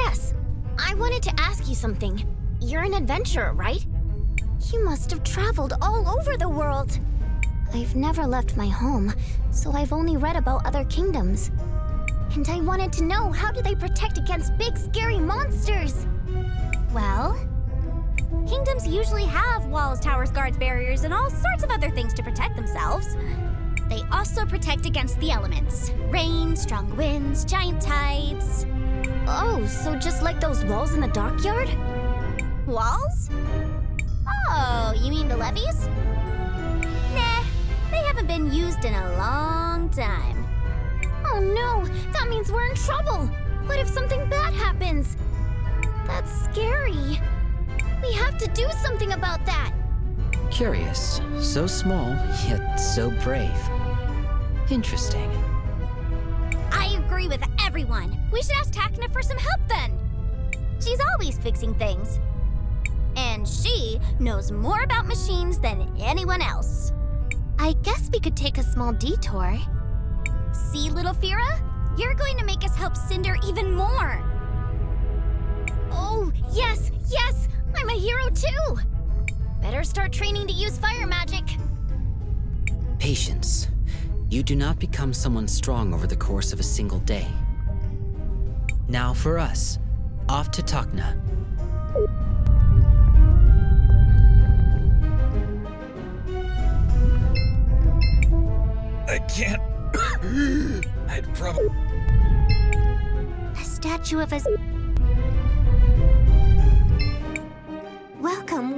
Yes, I wanted to ask you something. You're an adventurer, right? You must have traveled all over the world. I've never left my home, so I've only read about other kingdoms. And I wanted to know, how do they protect against big, scary monsters? Well, kingdoms usually have walls, towers, guards, barriers, and all sorts of other things to protect themselves. They also protect against the elements. Rain, strong winds, giant tides. Oh, so just like those walls in the dockyard? Walls? Oh, you mean the levees? Nah, they haven't been used in a long time. Oh no, that means we're in trouble. What if something bad happens? That's scary. We have to do something about that. Curious. So small, yet so brave. Interesting. I agree with everyone. We should ask Takna for some help then. She's always fixing things. And she knows more about machines than anyone else. I guess we could take a small detour. See, little Fira? You're going to make us help Cinder even more. Oh, yes, yes! I'm a hero too! Better start training to use fire magic. Patience. You do not become someone strong over the course of a single day. Now for us, off to Takna. I can't. I'd probably. A statue of us. Welcome.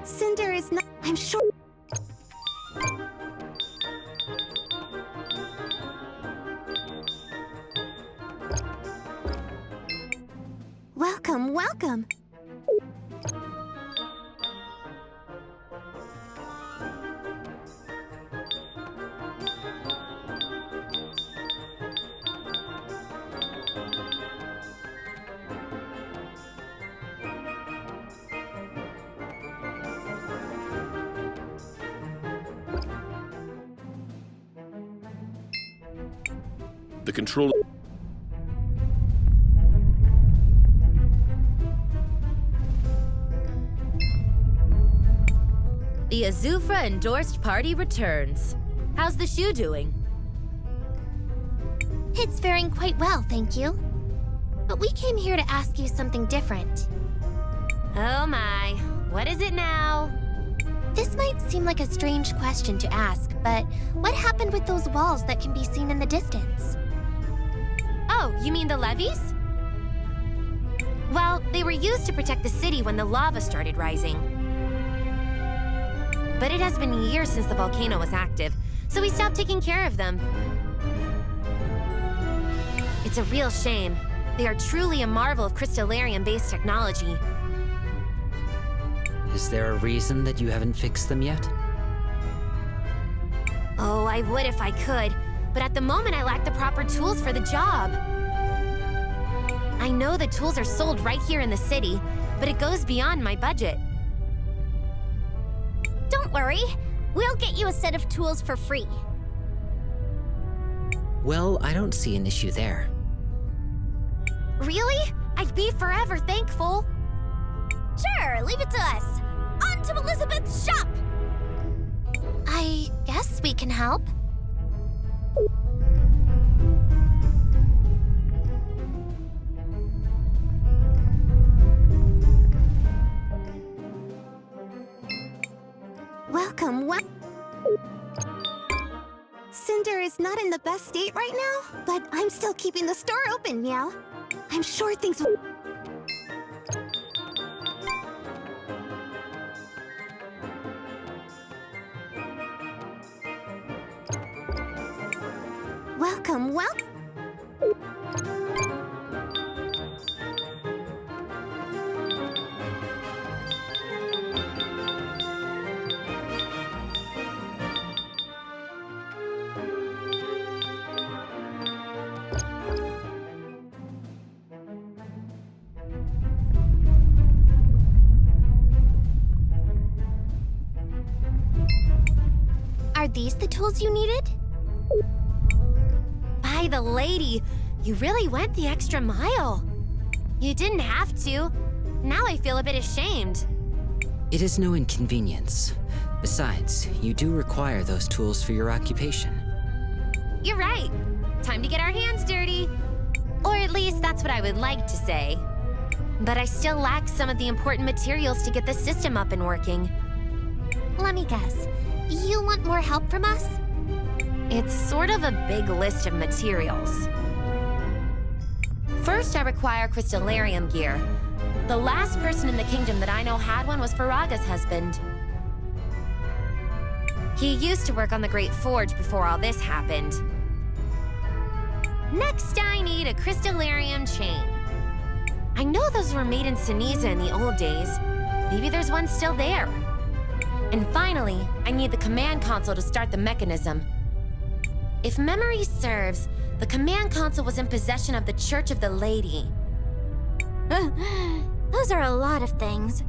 Cinder is not. I'm sure. Welcome. The control. The Azufra-endorsed party returns. How's the shoe doing? It's faring quite well, thank you. But we came here to ask you something different. Oh my, what is it now? This might seem like a strange question to ask, but what happened with those walls that can be seen in the distance? Oh, you mean the levees? Well, they were used to protect the city when the lava started rising. But it has been years since the volcano was active, so we stopped taking care of them. It's a real shame. They are truly a marvel of crystallarium-based technology. Is there a reason that you haven't fixed them yet? Oh, I would if I could, but at the moment I lack the proper tools for the job. I know the tools are sold right here in the city, but it goes beyond my budget. Don't worry. We'll get you a set of tools for free. Well, I don't see an issue there. Really? I'd be forever thankful. Sure, leave it to us. On to Elizabeth's shop! I guess we can help. Welcome. Cinder is not in the best state right now, but I'm still keeping the store open, Meow. I'm sure things will... Welcome, welcome. Are these the tools you needed? By the lady, you really went the extra mile. You didn't have to. Now I feel a bit ashamed. It is no inconvenience. Besides, you do require those tools for your occupation. You're right. Time to get our hands dirty. Or at least that's what I would like to say. But I still lack some of the important materials to get the system up and working. Let me guess. You want more help from us? It's sort of a big list of materials. First, I require crystallarium gear. The last person in the kingdom that I know had one was Faraga's husband. He used to work on the Great Forge before all this happened. Next, I need a crystallarium chain. I know those were made in Ceniza in the old days. Maybe there's one still there. And finally, I need the command console to start the mechanism. If memory serves, the command console was in possession of the Church of the Lady. Those are a lot of things.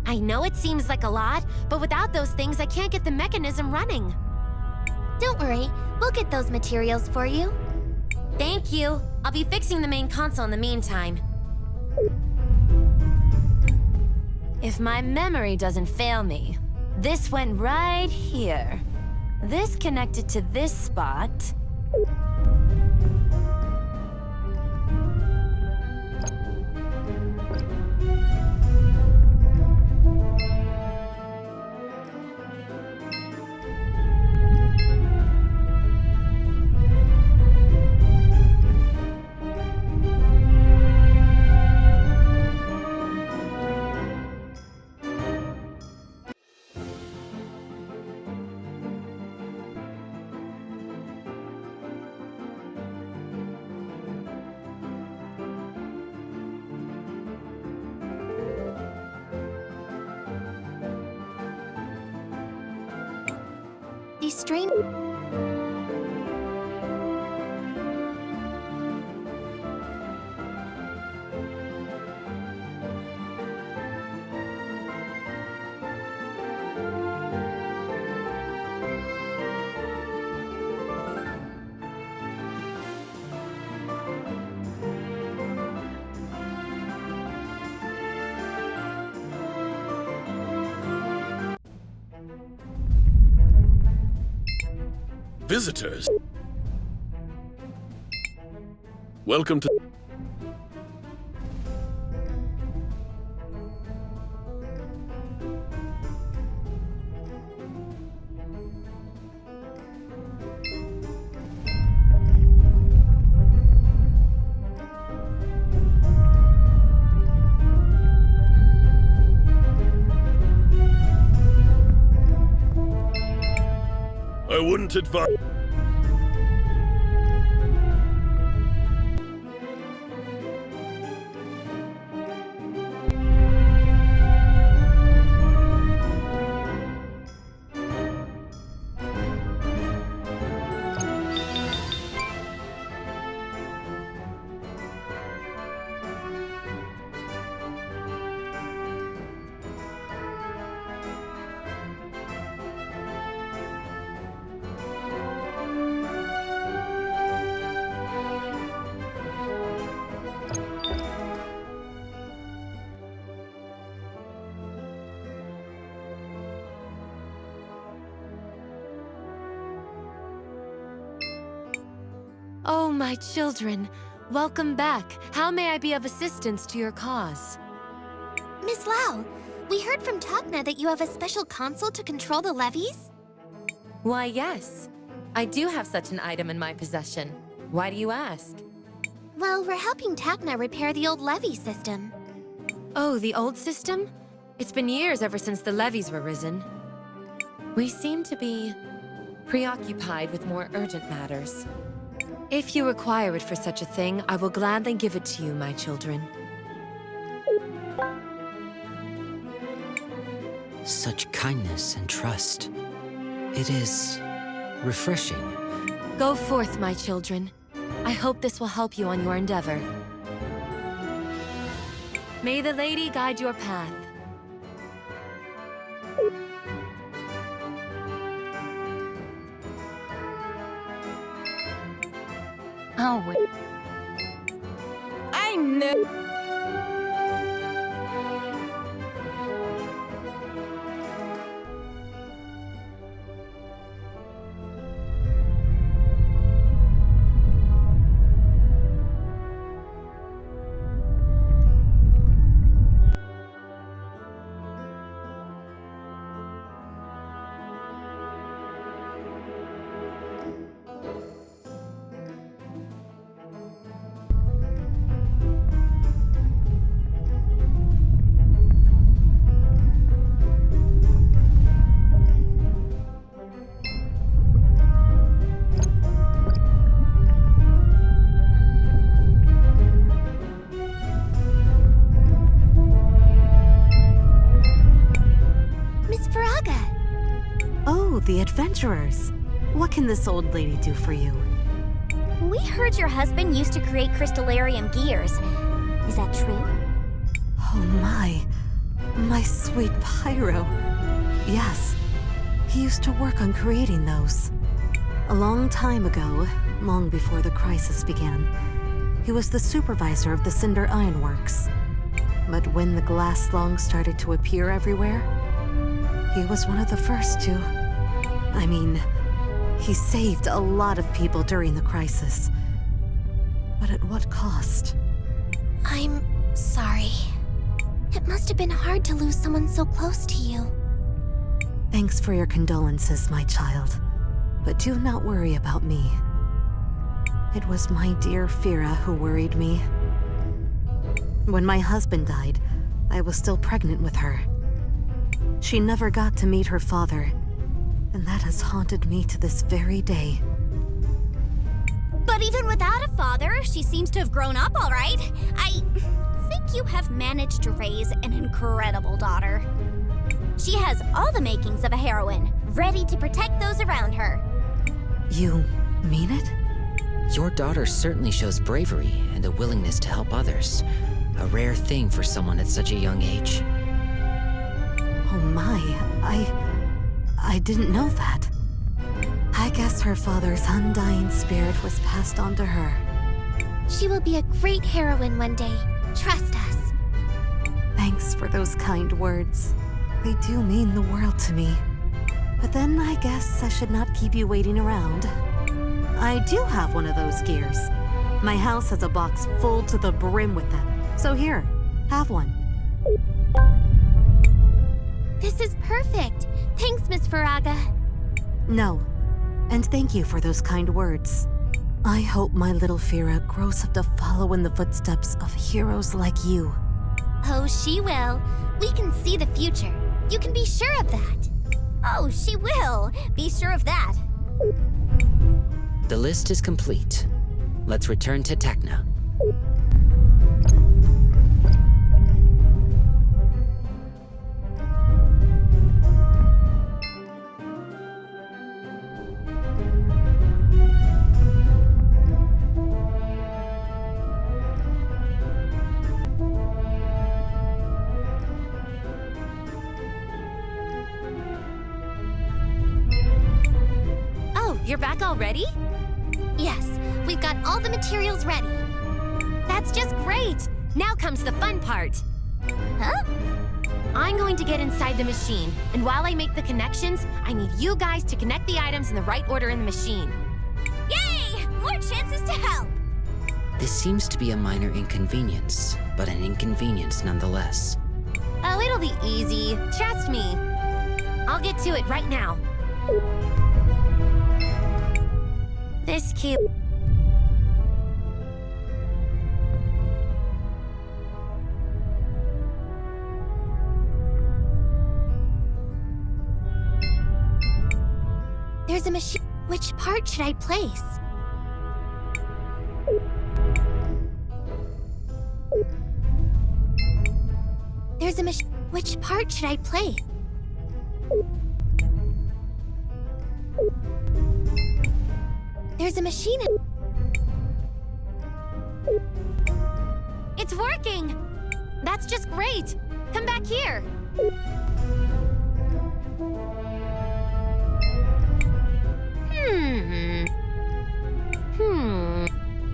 I know it seems like a lot, but without those things, I can't get the mechanism running. Don't worry, we'll get those materials for you. Thank you. I'll be fixing the main console in the meantime. If my memory doesn't fail me, this went right here. This connected to this spot. These strange... Visitors. Welcome to... I wouldn't advise... Oh, my children. Welcome back. How may I be of assistance to your cause? Miss Lau, we heard from Takna that you have a special console to control the levees? Why, yes. I do have such an item in my possession. Why do you ask? Well, we're helping Takna repair the old levee system. Oh, the old system? It's been years ever since the levees were risen. We seem to be preoccupied with more urgent matters. If you require it for such a thing, I will gladly give it to you, my children. Such kindness and trust. It is refreshing. Go forth, my children. I hope this will help you on your endeavor. May the lady guide your path. Oh, wait. I knew. The adventurers. What can this old lady do for you? We heard your husband used to create crystallarium gears. Is that true? Oh my sweet Pyro. Yes, he used to work on creating those. A long time ago, long before the crisis began, he was the supervisor of the Cinder ironworks. But when the glass slung started to appear everywhere, he was one of the first to... I mean, he saved a lot of people during the crisis. But at what cost? I'm sorry. It must have been hard to lose someone so close to you. Thanks for your condolences, my child. But do not worry about me. It was my dear Fira who worried me. When my husband died, I was still pregnant with her. She never got to meet her father, and that has haunted me to this very day. But even without a father, she seems to have grown up all right. I think you have managed to raise an incredible daughter. She has all the makings of a heroine, ready to protect those around her. You mean it? Your daughter certainly shows bravery and a willingness to help others. A rare thing for someone at such a young age. Oh my, I didn't know that. I guess her father's undying spirit was passed on to her. She will be a great heroine one day. Trust us. Thanks for those kind words. They do mean the world to me. But then I guess I should not keep you waiting around. I do have one of those gears. My house has a box full to the brim with them. So here, have one. This is perfect. Thanks, Miss Faraga. No, and thank you for those kind words. I hope my little Fira grows up to follow in the footsteps of heroes like you. Oh, she will. We can see the future. You can be sure of that. Oh, she will. Be sure of that. The list is complete. Let's return to Takna. You're back already? Yes, we've got all the materials ready. That's just great! Now comes the fun part. Huh? I'm going to get inside the machine, and while I make the connections, I need you guys to connect the items in the right order in the machine. Yay! More chances to help! This seems to be a minor inconvenience, but an inconvenience nonetheless. Oh, it'll be easy. Trust me. I'll get to it right now. This cube... There's a machine. Which part should I place? There's a machine. Which part should I play? There's a machine. It's working! That's just great! Come back here!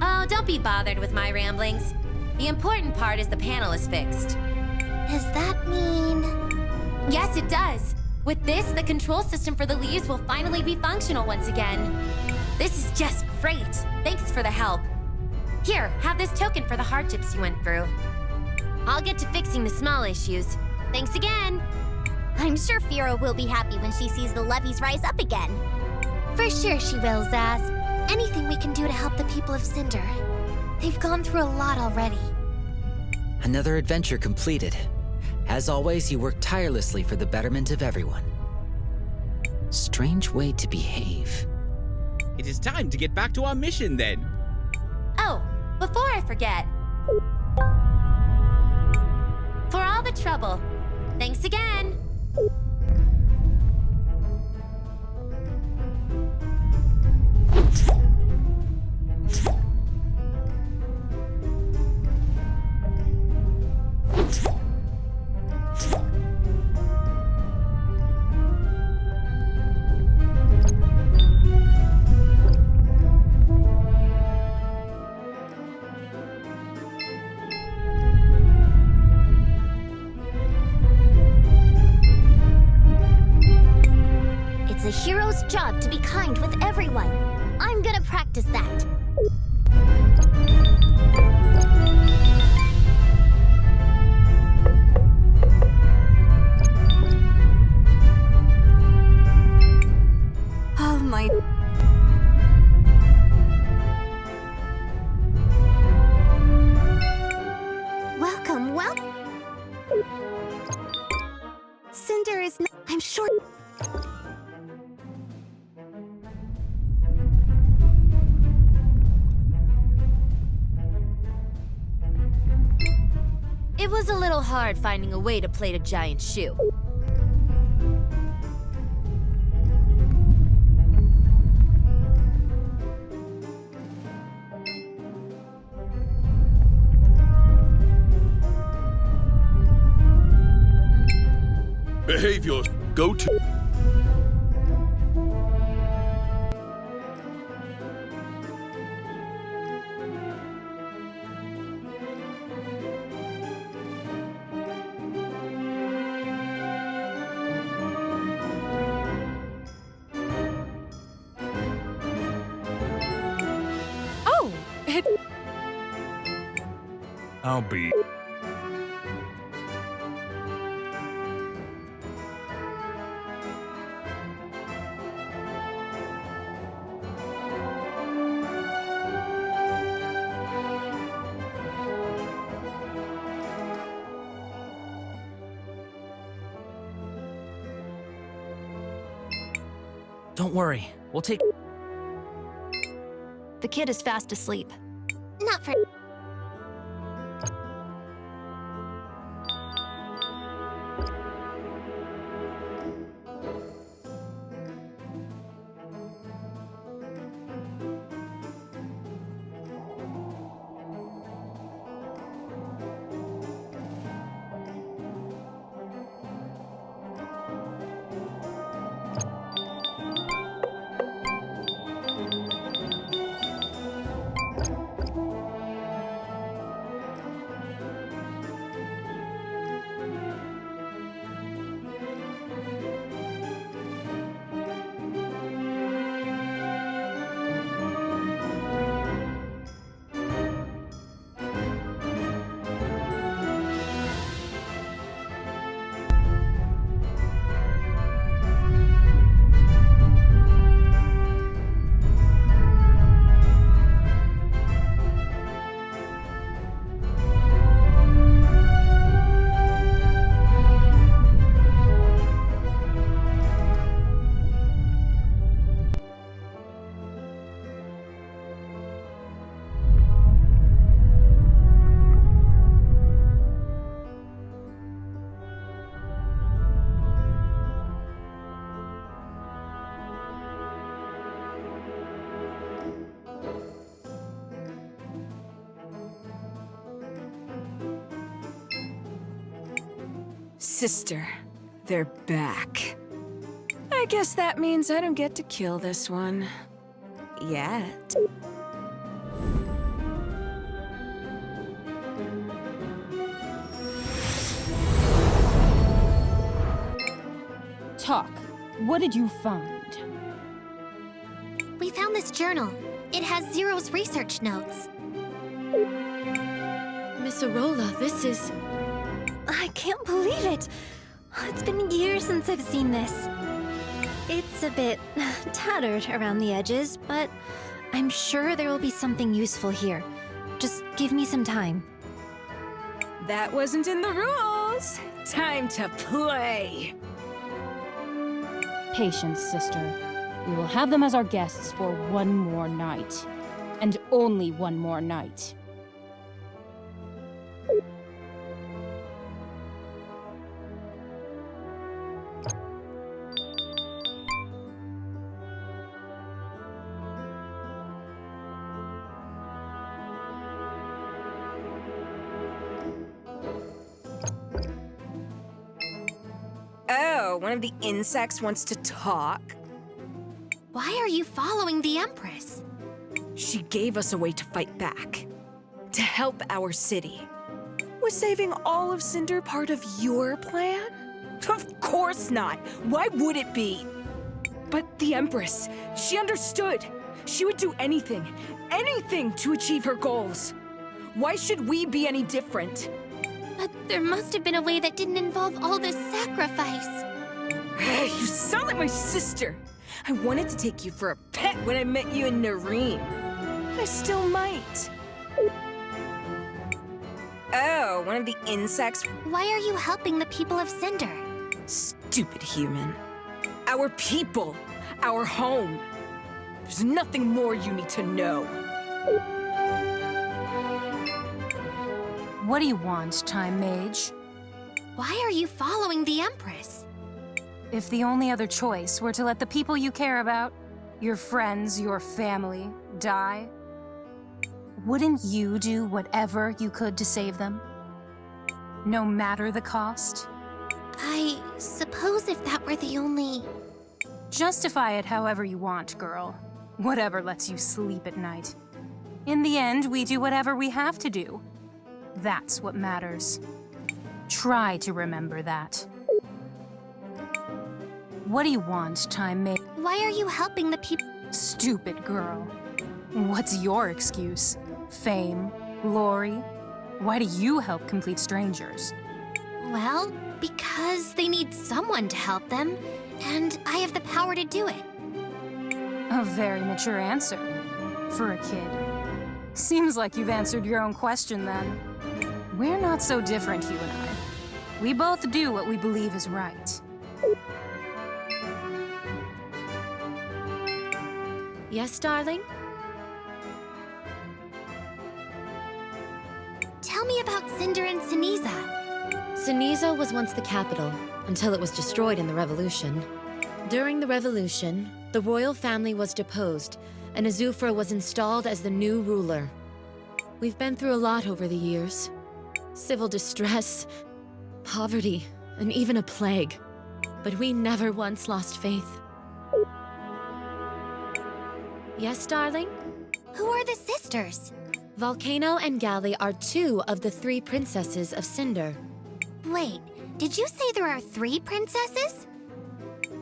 Oh, don't be bothered with my ramblings. The important part is the panel is fixed. Does that mean... Yes, it does. With this, the control system for the leaves will finally be functional once again. This is just great. Thanks for the help. Here, have this token for the hardships you went through. I'll get to fixing the small issues. Thanks again. I'm sure Fira will be happy when she sees the levees rise up again. For sure she will, Zaz. Anything we can do to help the people of Cinder. They've gone through a lot already. Another adventure completed. As always, you work tirelessly for the betterment of everyone. Strange way to behave. It is time to get back to our mission then. Oh, before I forget. For all the trouble, thanks again. It's a hero's job to be kind with everyone. I'm gonna practice that. Oh my... Welcome, Cinder is not... I'm sure... It was a little hard finding a way to plait a giant shoe. Behave yours. Go to... Oh! I'll be... Don't worry, we'll take... The kid is fast asleep. Not for... Sister, they're back. I guess that means I don't get to kill this one. Yet. Talk. What did you find? We found this journal. It has Zero's research notes. Miss Arola, this is... I can't believe it! It's been years since I've seen this. It's a bit tattered around the edges, but I'm sure there will be something useful here. Just give me some time. That wasn't in the rules. Time to play. Patience, sister. We will have them as our guests for one more night. And only one more night. Oh, one of the insects wants to talk? Why are you following the Empress? She gave us a way to fight back. To help our city. Was saving all of Cinder part of your plan? Of course not! Why would it be? But the Empress, she understood. She would do anything to achieve her goals. Why should we be any different? But there must have been a way that didn't involve all this sacrifice. You sound like my sister. I wanted to take you for a pet when I met you in Nareem. I still might. Oh, one of the insects? Why are you helping the people of Cinder? Stupid human. Our people. Our home. There's nothing more you need to know. What do you want, Time Mage? Why are you following the Empress? If the only other choice were to let the people you care about, your friends, your family, die, wouldn't you do whatever you could to save them? No matter the cost? I suppose if that were the only... Justify it however you want, girl. Whatever lets you sleep at night. In the end, we do whatever we have to do. That's what matters. Try to remember that. What do you want, Time Mage? Why are you helping the people? Stupid girl. What's your excuse? Fame? Glory? Why do you help complete strangers? Well, because they need someone to help them, and I have the power to do it. A very mature answer. For a kid. Seems like you've answered your own question then. We're not so different, you and I. We both do what we believe is right. Yes, darling? Tell me about Cinder and Ceniza. Ceniza was once the capital, until it was destroyed in the Revolution. During the Revolution, the royal family was deposed, and Azufra was installed as the new ruler. We've been through a lot over the years. Civil distress, poverty, and even a plague. But we never once lost faith. Yes, darling? Who are the sisters? Volcano and Galley are two of the 3 princesses of Cinder. Wait, did you say there are 3 princesses?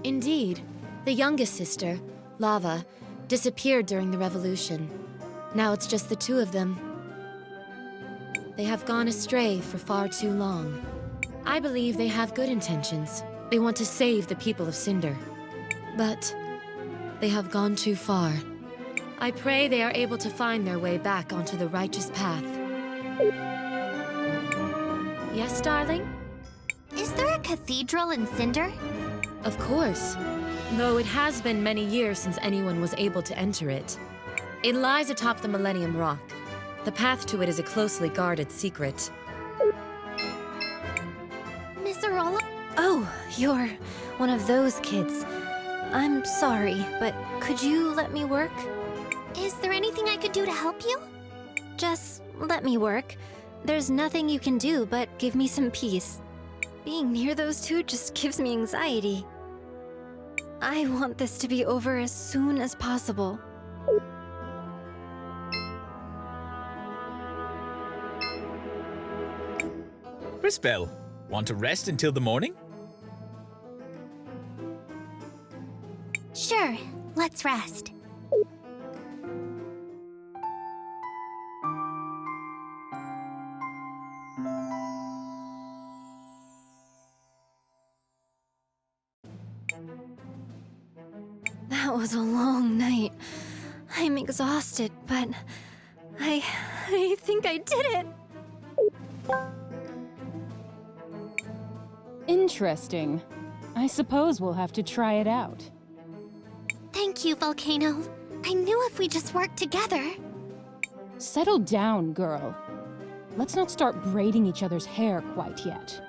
Indeed. The youngest sister, Lava, disappeared during the Revolution. Now it's just the 2 of them. They have gone astray for far too long. I believe they have good intentions. They want to save the people of Cinder. But they have gone too far. I pray they are able to find their way back onto the righteous path. Yes, darling? Is there a cathedral in Cinder? Of course. Though it has been many years since anyone was able to enter it. It lies atop the Millennium Rock. The path to it is a closely guarded secret. Miss Arola? Oh, you're one of those kids. I'm sorry, but could you let me work? Is there anything I could do to help you? Just let me work. There's nothing you can do but give me some peace. Being near those two just gives me anxiety. I want this to be over as soon as possible. Crispell, want to rest until the morning? Sure, let's rest. That was a long night. I'm exhausted, but I think I did it. Interesting. I suppose we'll have to try it out. Thank you, Volcano. I knew if we just worked together. Settle down, girl. Let's not start braiding each other's hair quite yet.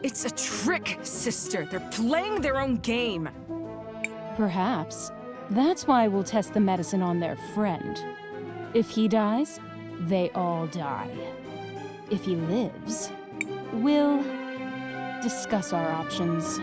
It's a trick, sister. They're playing their own game. Perhaps. That's why we'll test the medicine on their friend. If he dies, they all die. If he lives, we'll discuss our options.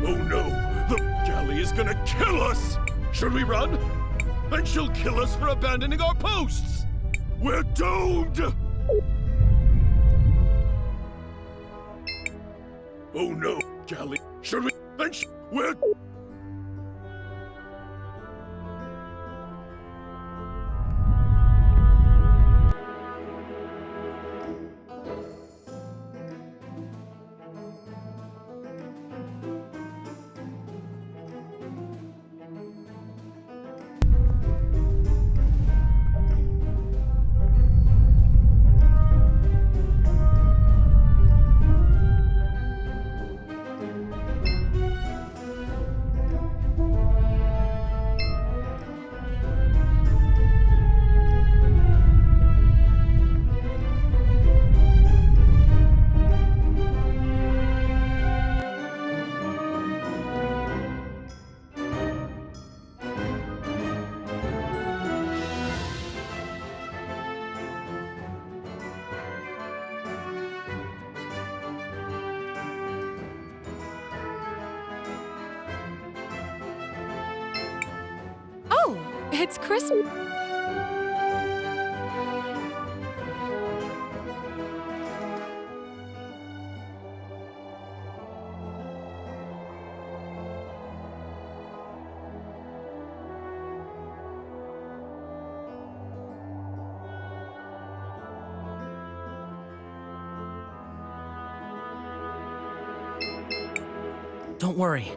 Oh no! The galley is gonna kill us! Should we run? Then she'll kill us for abandoning our posts! We're doomed! Oh no, galley. Should we? Then we're... It's Cris. Don't worry.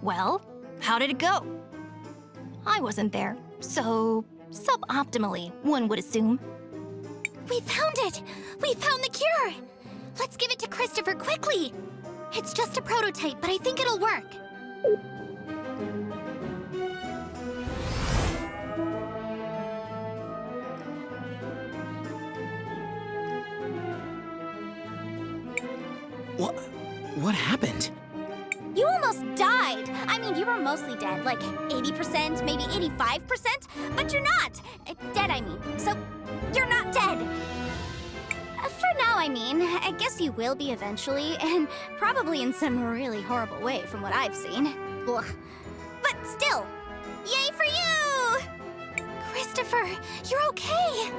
Well, how did it go? I wasn't there, so suboptimally, one would assume. We found it! We found the cure! Let's give it to Christopher quickly! It's just a prototype, but I think it'll work. What happened? You almost died! I mean, you were mostly dead, like 80%, maybe 85%, but you're not! Dead, I mean. So, you're not dead! For now, I mean. I guess you will be eventually, and probably in some really horrible way from what I've seen. Ugh. But still, yay for you! Christopher, you're okay!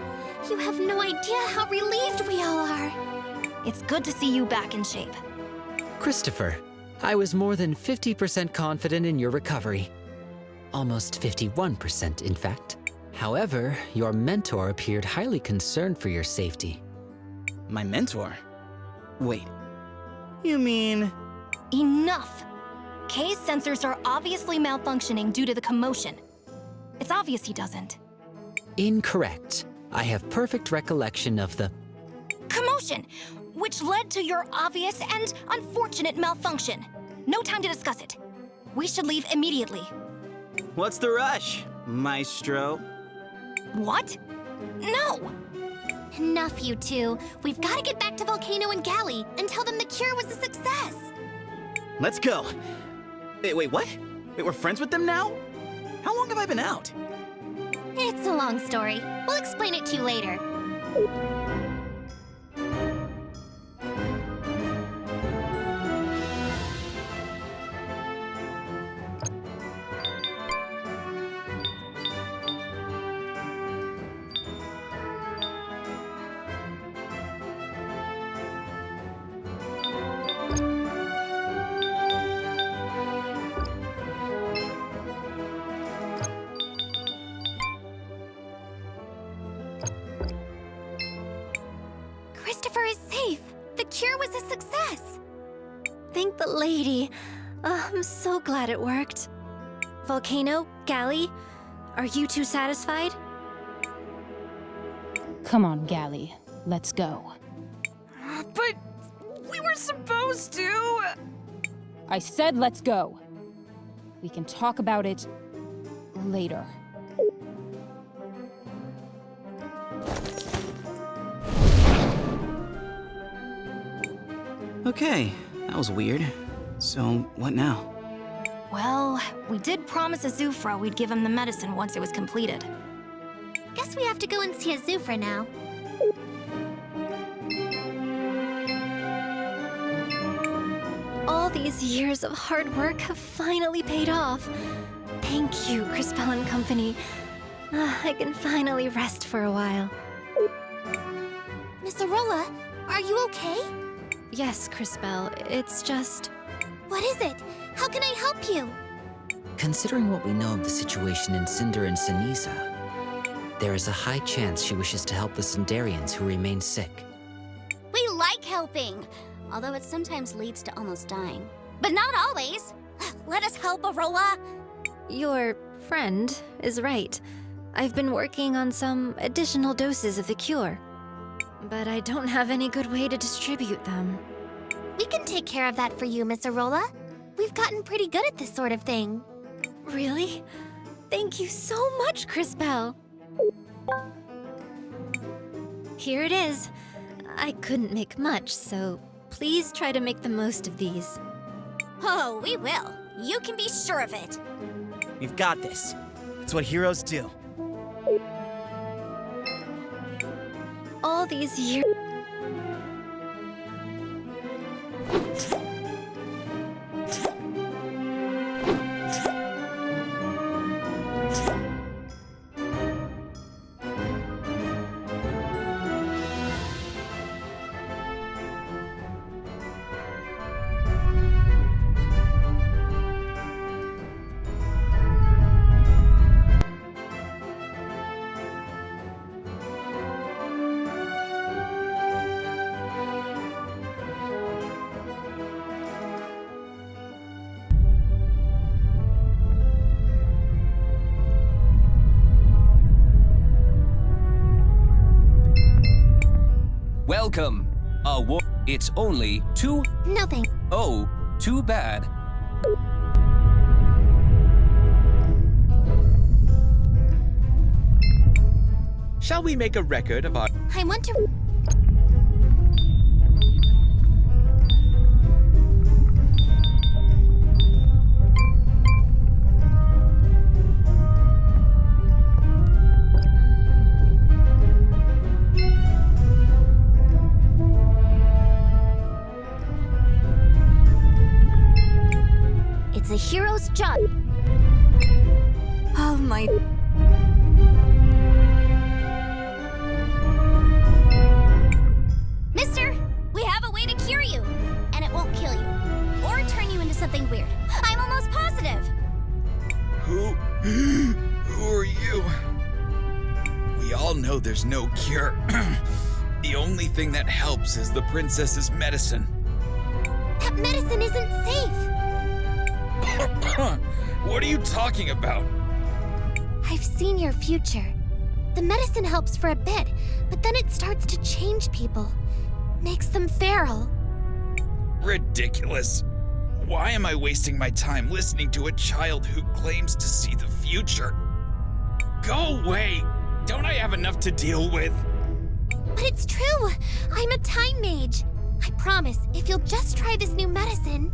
You have no idea how relieved we all are. It's good to see you back in shape. Christopher, I was more than 50% confident in your recovery. Almost 51%, in fact. However, your mentor appeared highly concerned for your safety. My mentor? Wait. You mean... Enough! Kay's sensors are obviously malfunctioning due to the commotion. It's obvious he doesn't. Incorrect. I have perfect recollection of the... Commotion! Which led to your obvious and unfortunate malfunction. No time to discuss it. We should leave immediately. What's the rush, Maestro? What? No! Enough, you two. We've got to get back to Volcano and Galley and tell them the cure was a success. Let's go. Wait, what? Wait, we're friends with them now? How long have I been out? It's a long story. We'll explain it to you later. Christopher is safe. The cure was a success. Thank the lady. I'm so glad it worked. Volcano, Galley, are you two satisfied? Come on, Galley. Let's go. But we were supposed to. I said let's go. We can talk about it later. Okay, that was weird. So, what now? Well, we did promise Azufra we'd give him the medicine once it was completed. Guess we have to go and see Azufra now. All these years of hard work have finally paid off. Thank you, Crispell and Company. I can finally rest for a while. Miss Arola, are you okay? Yes, Crispell, it's just... What is it? How can I help you? Considering what we know of the situation in Cinder and Ceniza, there is a high chance she wishes to help the Cinderians who remain sick. We like helping, although it sometimes leads to almost dying. But not always. Let us help, Arola. Your friend is right. I've been working on some additional doses of the cure. But I don't have any good way to distribute them. We can take care of that for you, Miss Arola. We've gotten pretty good at this sort of thing. Really? Thank you so much, Crispell. Here it is. I couldn't make much, so please try to make the most of these. Oh, we will. You can be sure of it. We've got this. It's what heroes do. All these years... Welcome. It's only two. Nothing. Oh, too bad. Shall we make a record of our... I want to... It's a hero's job. Oh my... Mister, we have a way to cure you. And it won't kill you. Or turn you into something weird. I'm almost positive. Who are you? We all know there's no cure. The only thing that helps is the princess's medicine. That medicine isn't safe. What are you talking about? I've seen your future. The medicine helps for a bit, but then it starts to change people. Makes them feral. Ridiculous. Why am I wasting my time listening to a child who claims to see the future? Go away! Don't I have enough to deal with. But it's true! I'm a time mage. I promise, if you'll just try this new medicine.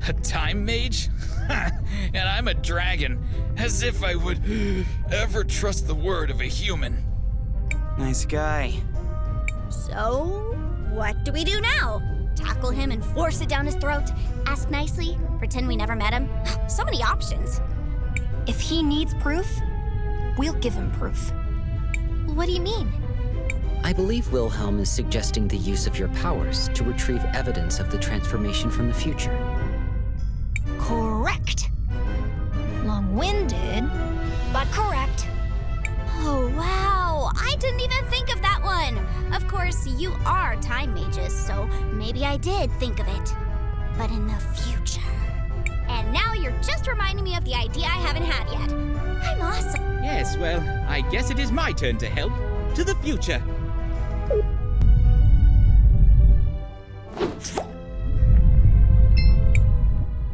A time mage? And I'm a dragon. As if I would ever trust the word of a human. Nice guy. So, what do we do now? Tackle him and force it down his throat? Ask nicely? Pretend we never met him? So many options. If he needs proof, we'll give him proof. What do you mean? I believe Wilhelm is suggesting the use of your powers to retrieve evidence of the transformation from the future. Correct. Long-winded, but correct. Oh, wow! I didn't even think of that one! Of course, you are time mages, so maybe I did think of it. But in the future. And now you're just reminding me of the idea I haven't had yet. I'm awesome. Yes, well, I guess it is my turn to help. To the future.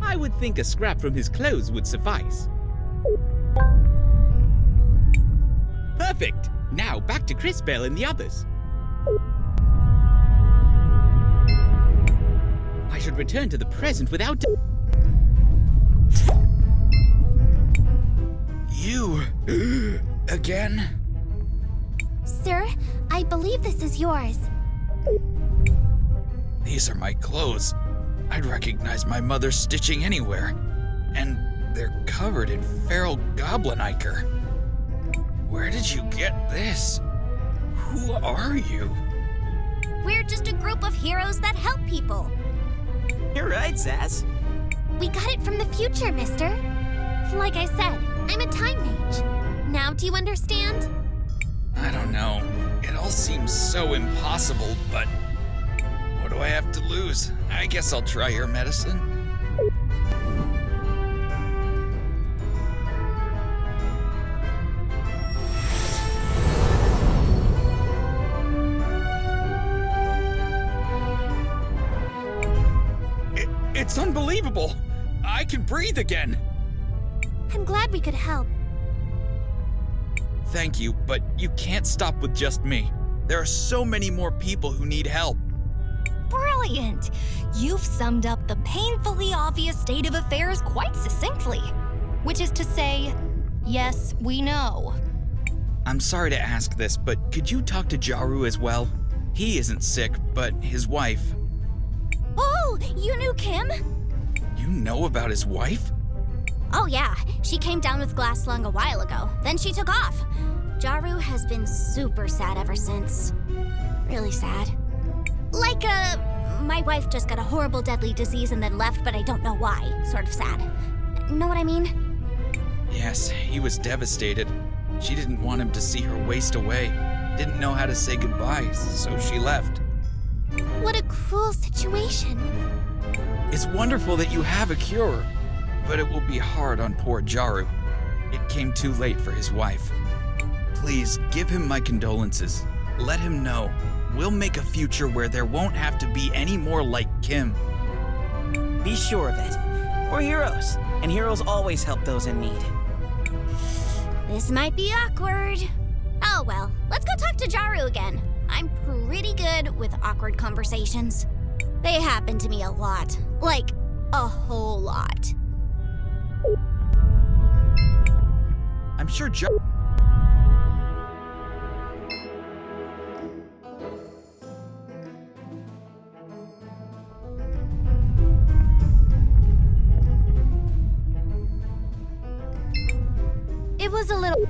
I would think a scrap from his clothes would suffice. Perfect! Now back to Crisbell and the others. I should return to the present without... You... again? Sir, I believe this is yours. These are my clothes. I'd recognize my mother's stitching anywhere. And they're covered in feral goblin ichor. Where did you get this? Who are you? We're just a group of heroes that help people. You're right, Zaz. We got it from the future, mister. Like I said, I'm a time mage. Now do you understand? I don't know. It all seems so impossible, but what do I have to lose? I guess I'll try your medicine. It's unbelievable! I can breathe again! I'm glad we could help. Thank you, but you can't stop with just me. There are so many more people who need help. Brilliant! You've summed up the painfully obvious state of affairs quite succinctly. Which is to say, yes, we know. I'm sorry to ask this, but could you talk to Jaru as well? He isn't sick, but his wife. Oh, you knew Kim? You know about his wife? Oh yeah, she came down with glass lung a while ago. Then she took off. Jaru has been super sad ever since. Really sad. Like, my wife just got a horrible deadly disease and then left, but I don't know why. Sort of sad. Know what I mean? Yes, he was devastated. She didn't want him to see her waste away. Didn't know how to say goodbye, so she left. What a cruel situation. It's wonderful that you have a cure, but it will be hard on poor Jaru. It came too late for his wife. Please, give him my condolences. Let him know. We'll make a future where there won't have to be any more like Kim. Be sure of it. We're heroes, and heroes always help those in need. This might be awkward. Oh well, let's go talk to Jaru again. I'm pretty good with awkward conversations. They happen to me a lot. Like, a whole lot. I'm sure Jaru... It was a little...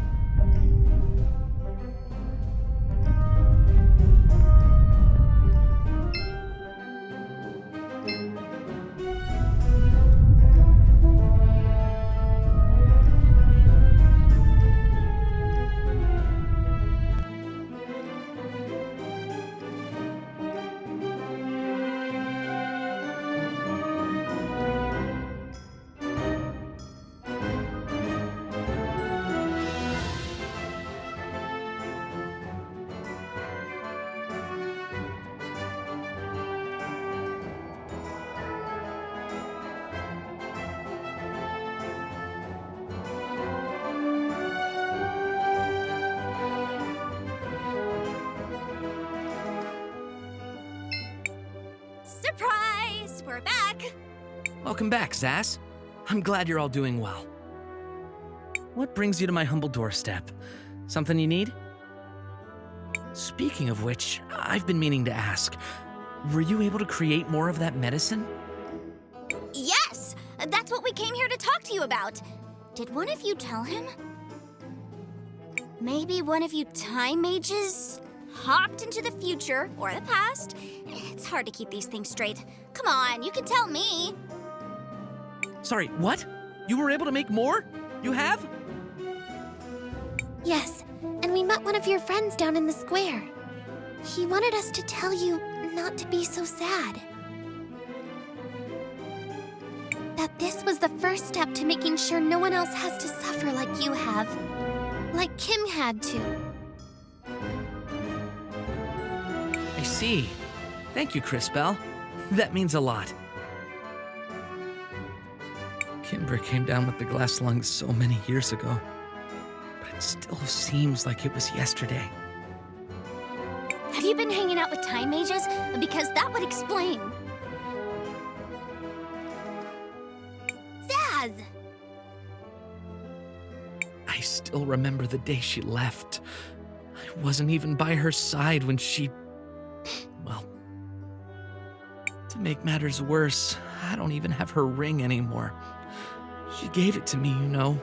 Surprise! We're back! Welcome back, Zaz. I'm glad you're all doing well. What brings you to my humble doorstep? Something you need? Speaking of which, I've been meaning to ask. Were you able to create more of that medicine? Yes! That's what we came here to talk to you about. Did one of you tell him? Maybe one of you time mages hopped into the future or the past? It's hard to keep these things straight. Come on, you can tell me. Sorry, what? You were able to make more? You have? Yes, and we met one of your friends down in the square. He wanted us to tell you not to be so sad. That this was the first step to making sure no one else has to suffer like you have. Like Kim had to. I see. Thank you, Crisbell. That means a lot. Kimber came down with the glass lungs so many years ago, but it still seems like it was yesterday. Have you been hanging out with time mages? Because that would explain. Zaz! I still remember the day she left. I wasn't even by her side when she... Well, to make matters worse, I don't even have her ring anymore. She gave it to me, you know.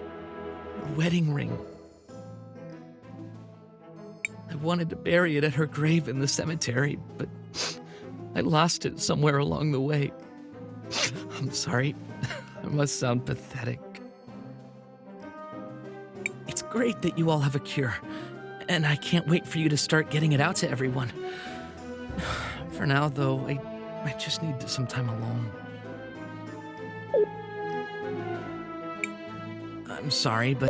Her wedding ring. I wanted to bury it at her grave in the cemetery, but I lost it somewhere along the way. I'm sorry. I must sound pathetic. It's great that you all have a cure, and I can't wait for you to start getting it out to everyone. For now, though, I just need some time alone. I'm sorry, but...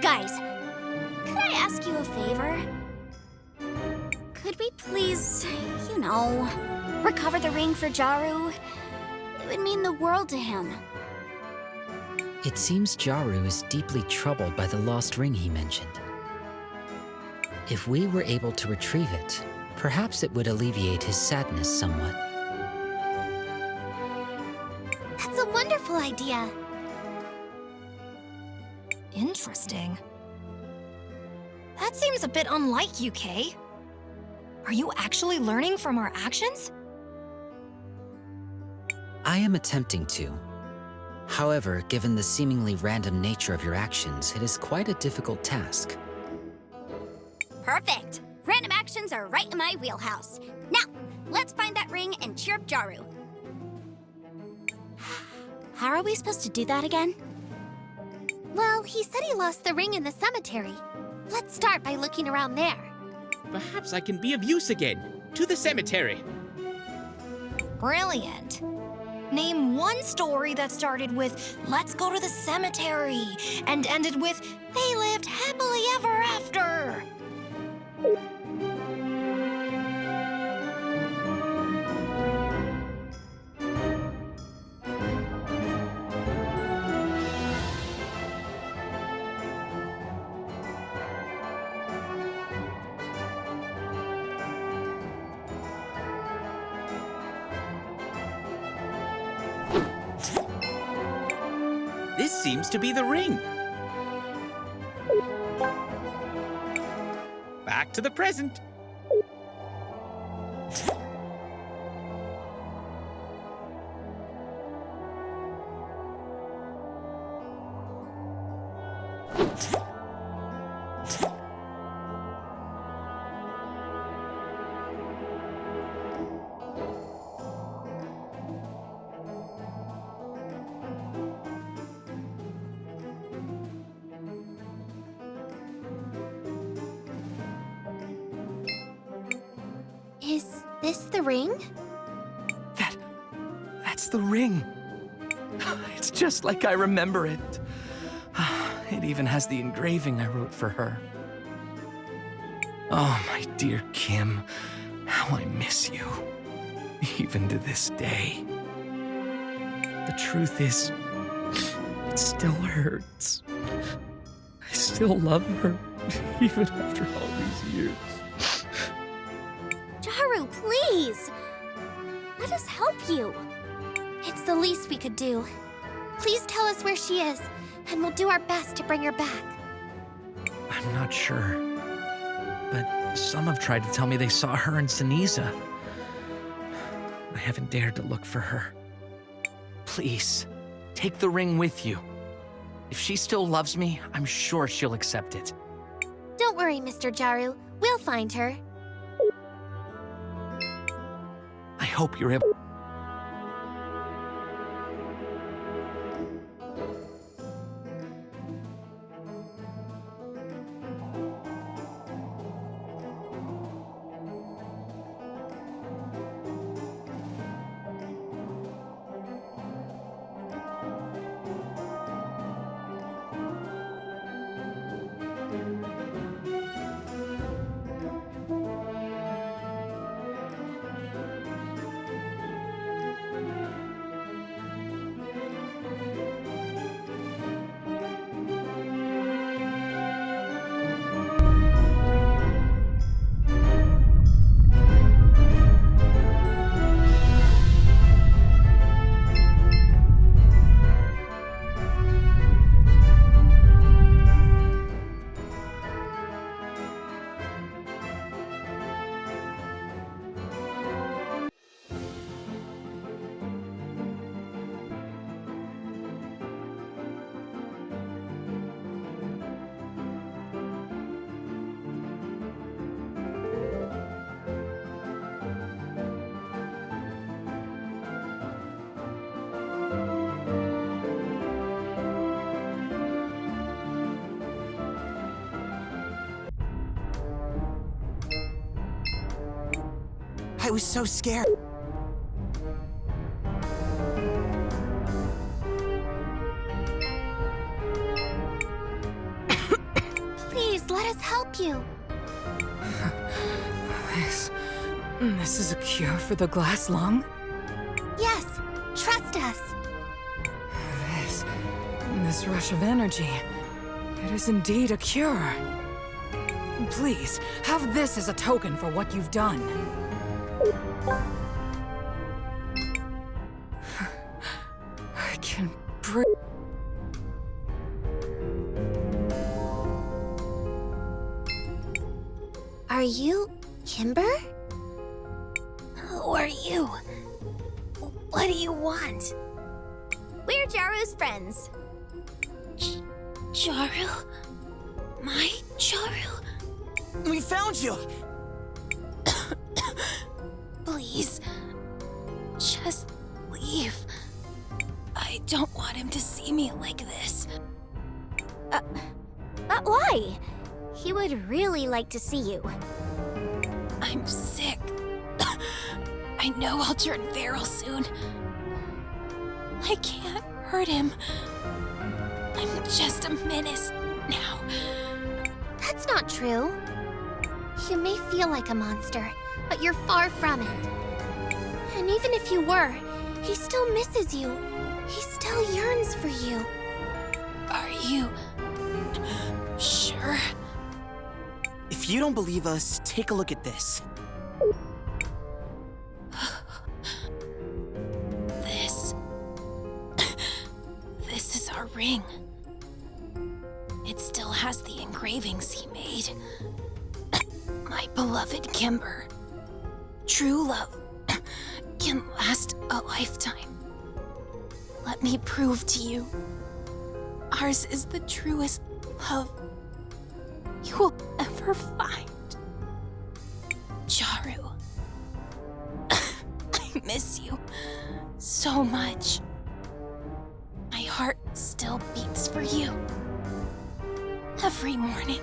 Guys, could I ask you a favor? Could we please, you know, recover the ring for Jaru? It would mean the world to him. It seems Jaru is deeply troubled by the lost ring he mentioned. If we were able to retrieve it, perhaps it would alleviate his sadness somewhat. That's a wonderful idea. Interesting. That seems a bit unlike you, Kay. Are you actually learning from our actions? I am attempting to. However, given the seemingly random nature of your actions, it is quite a difficult task. Perfect. Random actions are right in my wheelhouse. Now, let's find that ring and cheer up Jaru. How are we supposed to do that again? Well, he said he lost the ring in the cemetery. Let's start by looking around there. Perhaps I can be of use again. To the cemetery. Brilliant. Name one story that started with, "Let's go to the cemetery," and ended with, "They lived happily ever after." This seems to be the ring. Back to the present. Is this the ring? That's the ring. It's just like I remember it. It even has the engraving I wrote for her. Oh, my dear Kim, how I miss you, even to this day. The truth is, it still hurts. I still love her, even after all these years. Jaru, please! Let us help you. It's the least we could do. Please tell us where she is, and we'll do our best to bring her back. I'm not sure, but some have tried to tell me they saw her in Ceniza. I haven't dared to look for her. Please, take the ring with you. If she still loves me, I'm sure she'll accept it. Don't worry, Mr. Jaru. We'll find her. I hope you're able... I was so scared. Please, let us help you. This is a cure for the glass lung? Yes, trust us. This rush of energy, it is indeed a cure. Please, have this as a token for what you've done. I can breathe. Are you Kimber? Who are you? What do you want? We're Jaru's friends. Jaru? My Jaru? We found you! Please, just leave. I don't want him to see me like this. Why? He would really like to see you. I'm sick. I know I'll turn feral soon. I can't hurt him. I'm just a menace now. That's not true. You may feel like a monster, but you're far from it. And even if you were, he still misses you. He still yearns for you. Are you sure? If you don't believe us, take a look at this. This is our ring. It still has the engravings he made. My beloved Kimber. True love can last a lifetime. Let me prove to you, ours is the truest love you will ever find. Jaru. I miss you so much. My heart still beats for you. Every morning,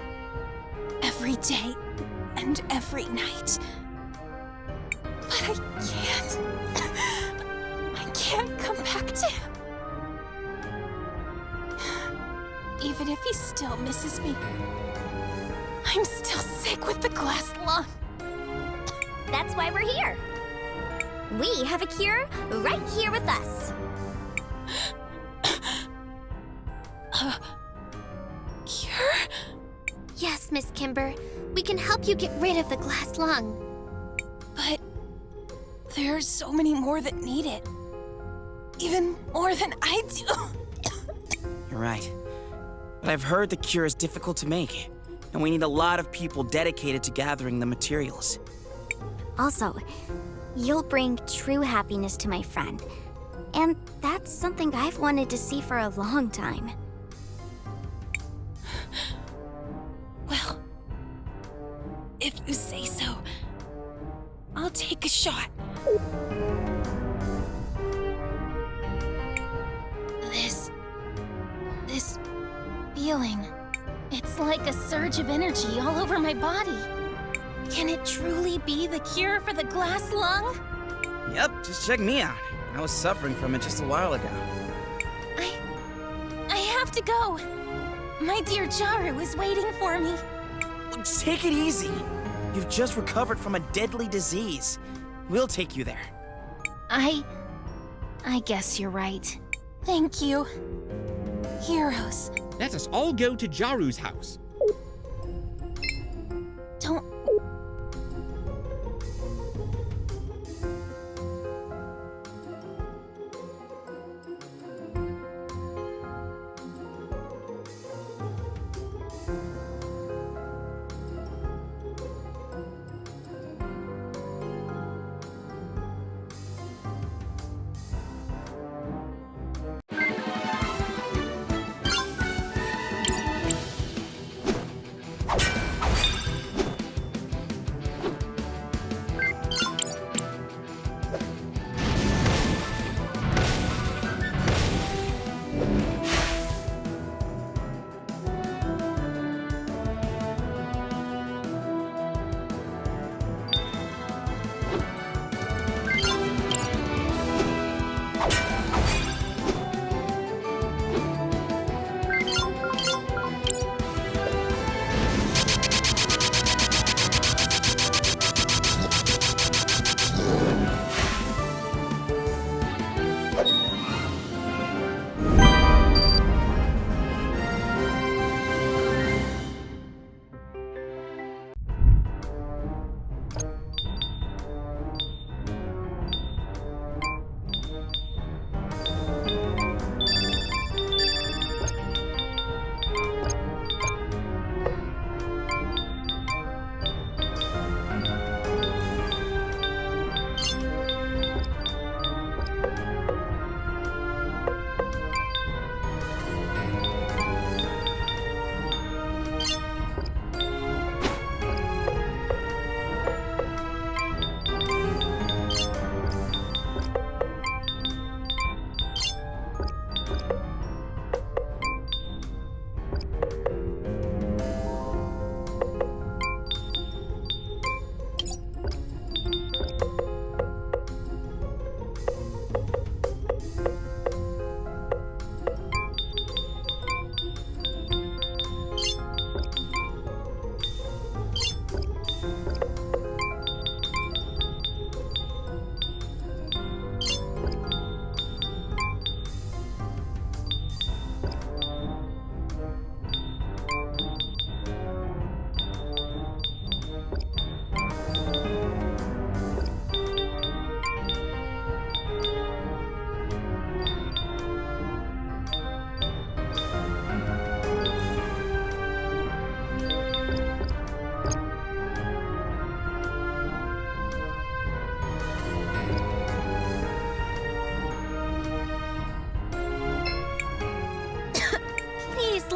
every day, and every night. But I can't come back to him. Even if he still misses me, I'm still sick with the glass lung. That's why we're here. We have a cure right here with us. Cure? Yes, Miss Kimber. We can help you get rid of the glass lung. But there are so many more that need it. Even more than I do. You're right. But I've heard the cure is difficult to make, and we need a lot of people dedicated to gathering the materials. Also, you'll bring true happiness to my friend. And that's something I've wanted to see for a long time. Well, if you say so, I'll take a shot. This feeling, it's like a surge of energy all over my body. Can it truly be the cure for the glass lung? Yep, just check me out. I was suffering from it just a while ago. I have to go. My dear Jaru is waiting for me. Take it easy. You've just recovered from a deadly disease. We'll take you there. I guess you're right. Thank you. Heroes. Let us all go to Jaru's house. Don't...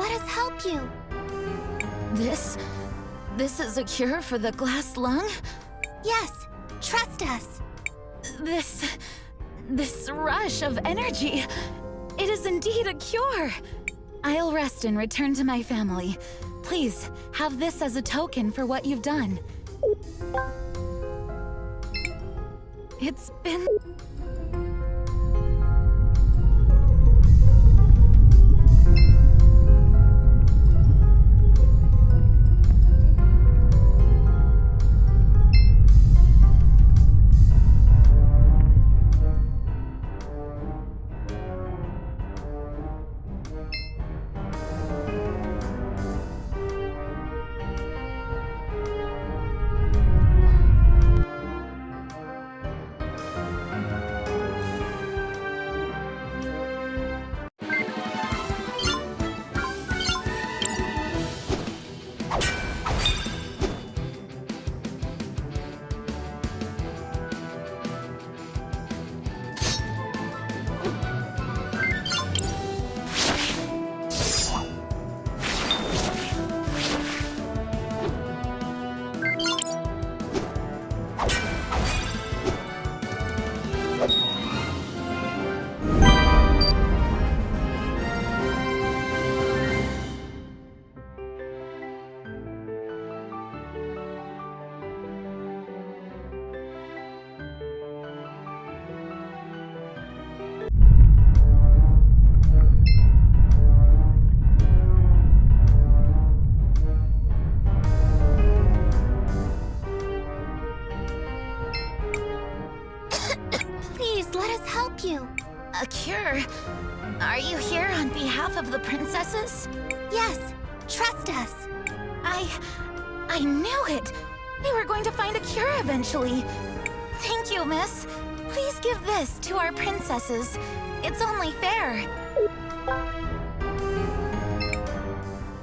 let us help you. This is a cure for the glass lung? Yes, trust us. This rush of energy, it is indeed a cure. I'll rest and return to my family. Please, have this as a token for what you've done. It's been... A cure? Are you here on behalf of the princesses? Yes, trust us. I knew it! They were going to find a cure eventually. Thank you, miss. Please give this to our princesses. It's only fair.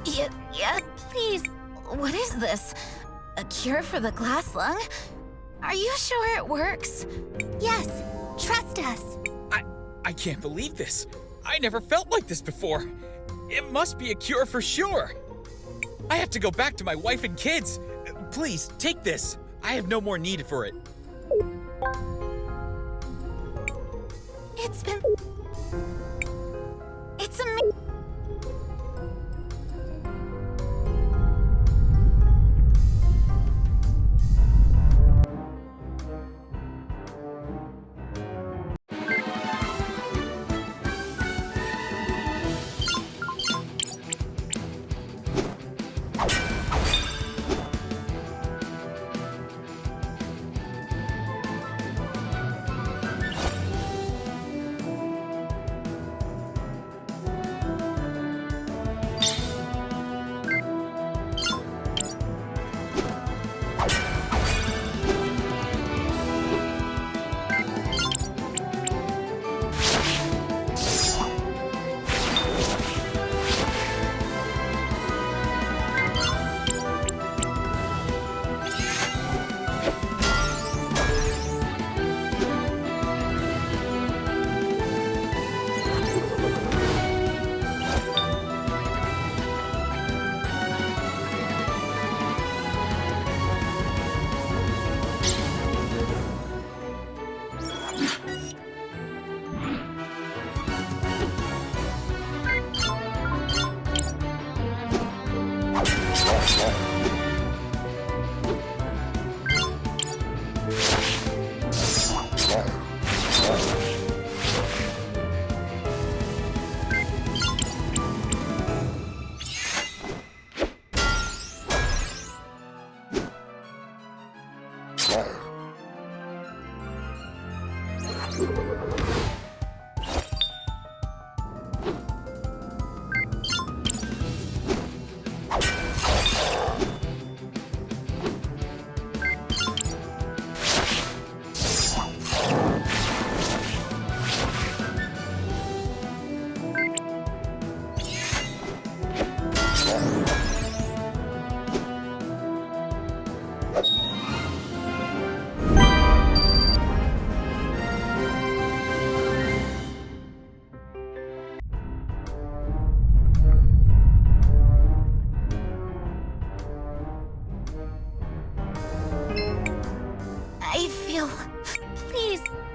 Yeah, please. What is this? A cure for the glass lung? Are you sure it works? Yes, trust us. I can't believe this. I never felt like this before. It must be a cure for sure. I have to go back to my wife and kids. Please, take this. I have no more need for it. It's amazing.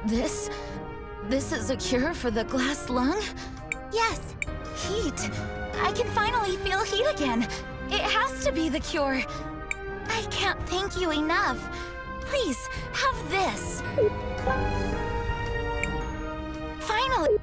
This is a cure for the glass lung? Yes, heat. I can finally feel heat again. It has to be the cure. I can't thank you enough. Please, have this. Finally.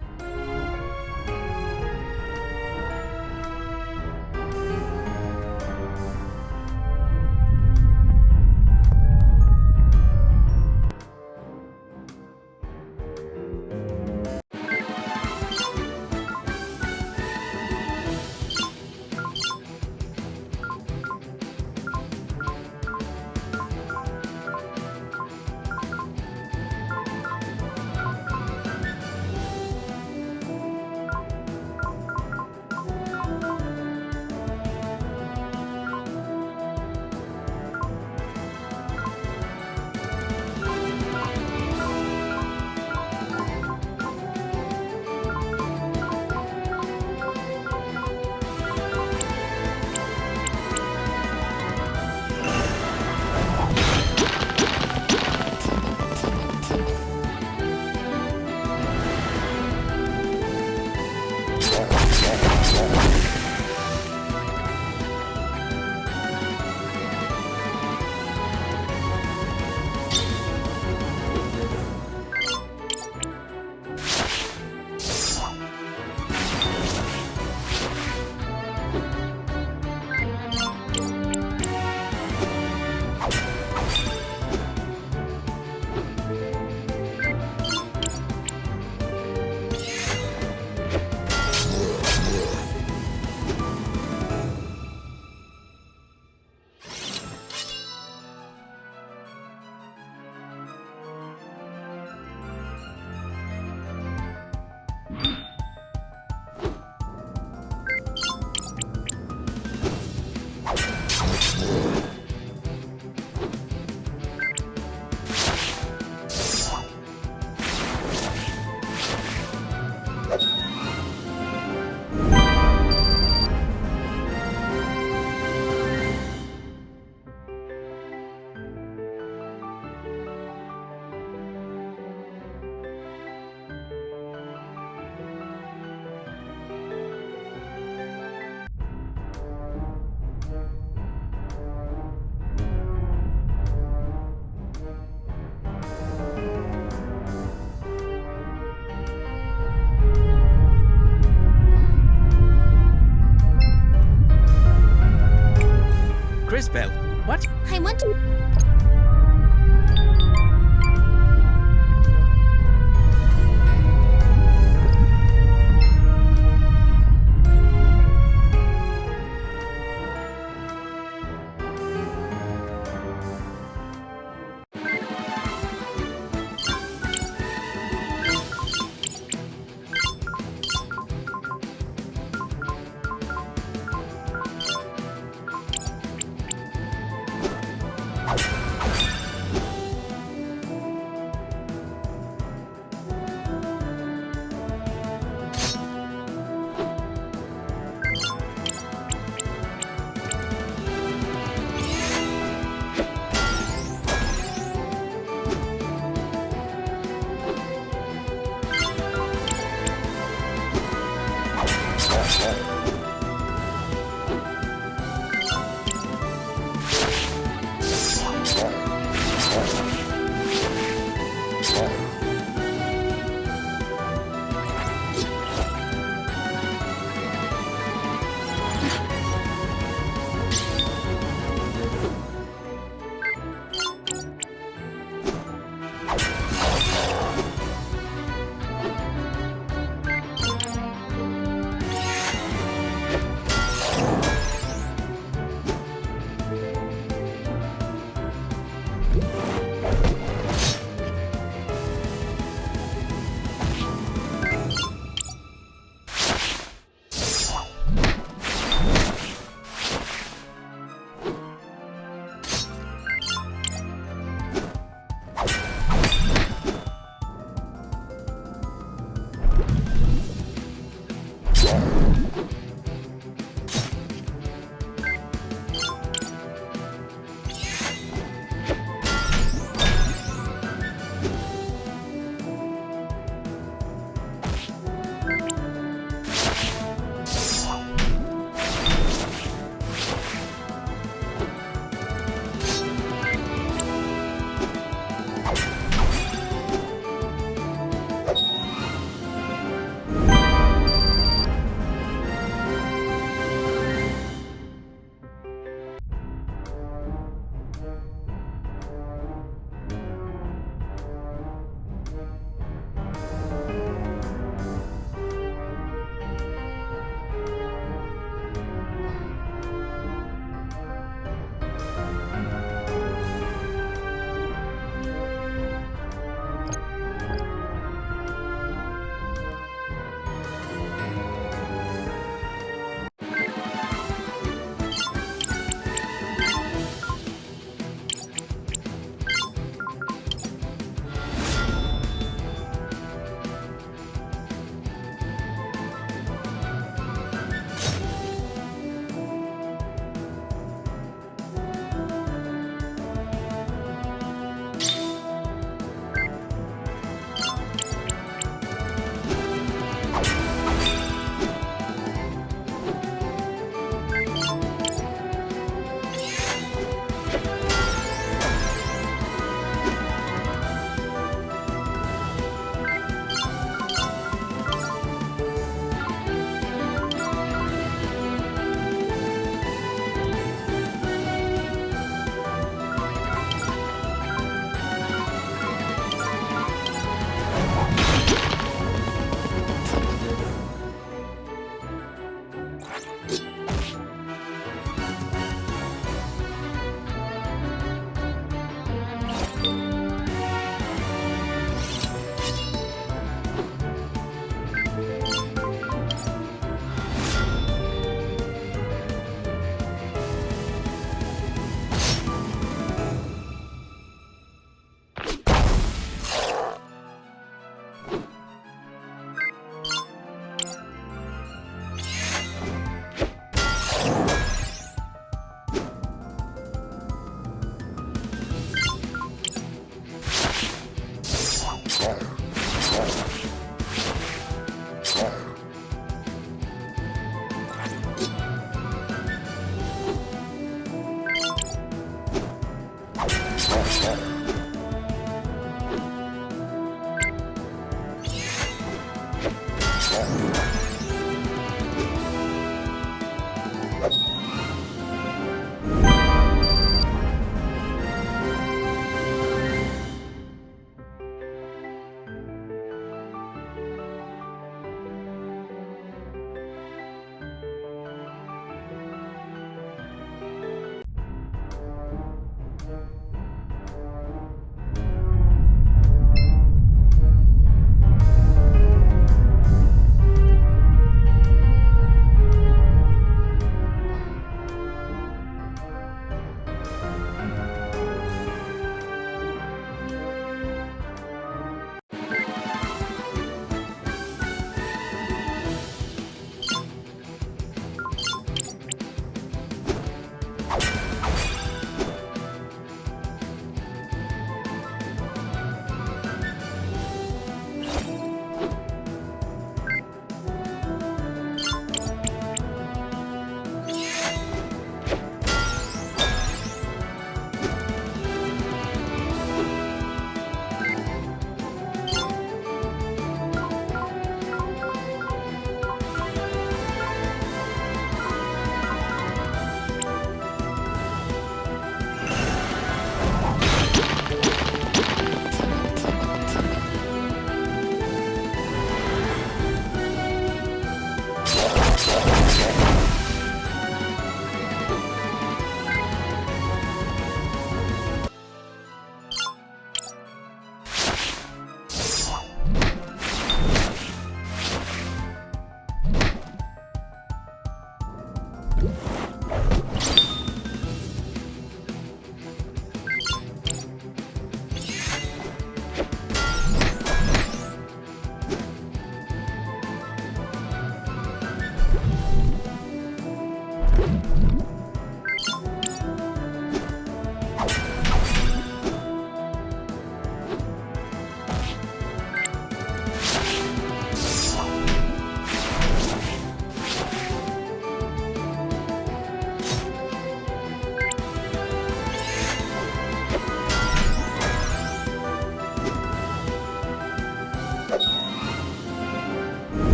Crisbel, what? I want to...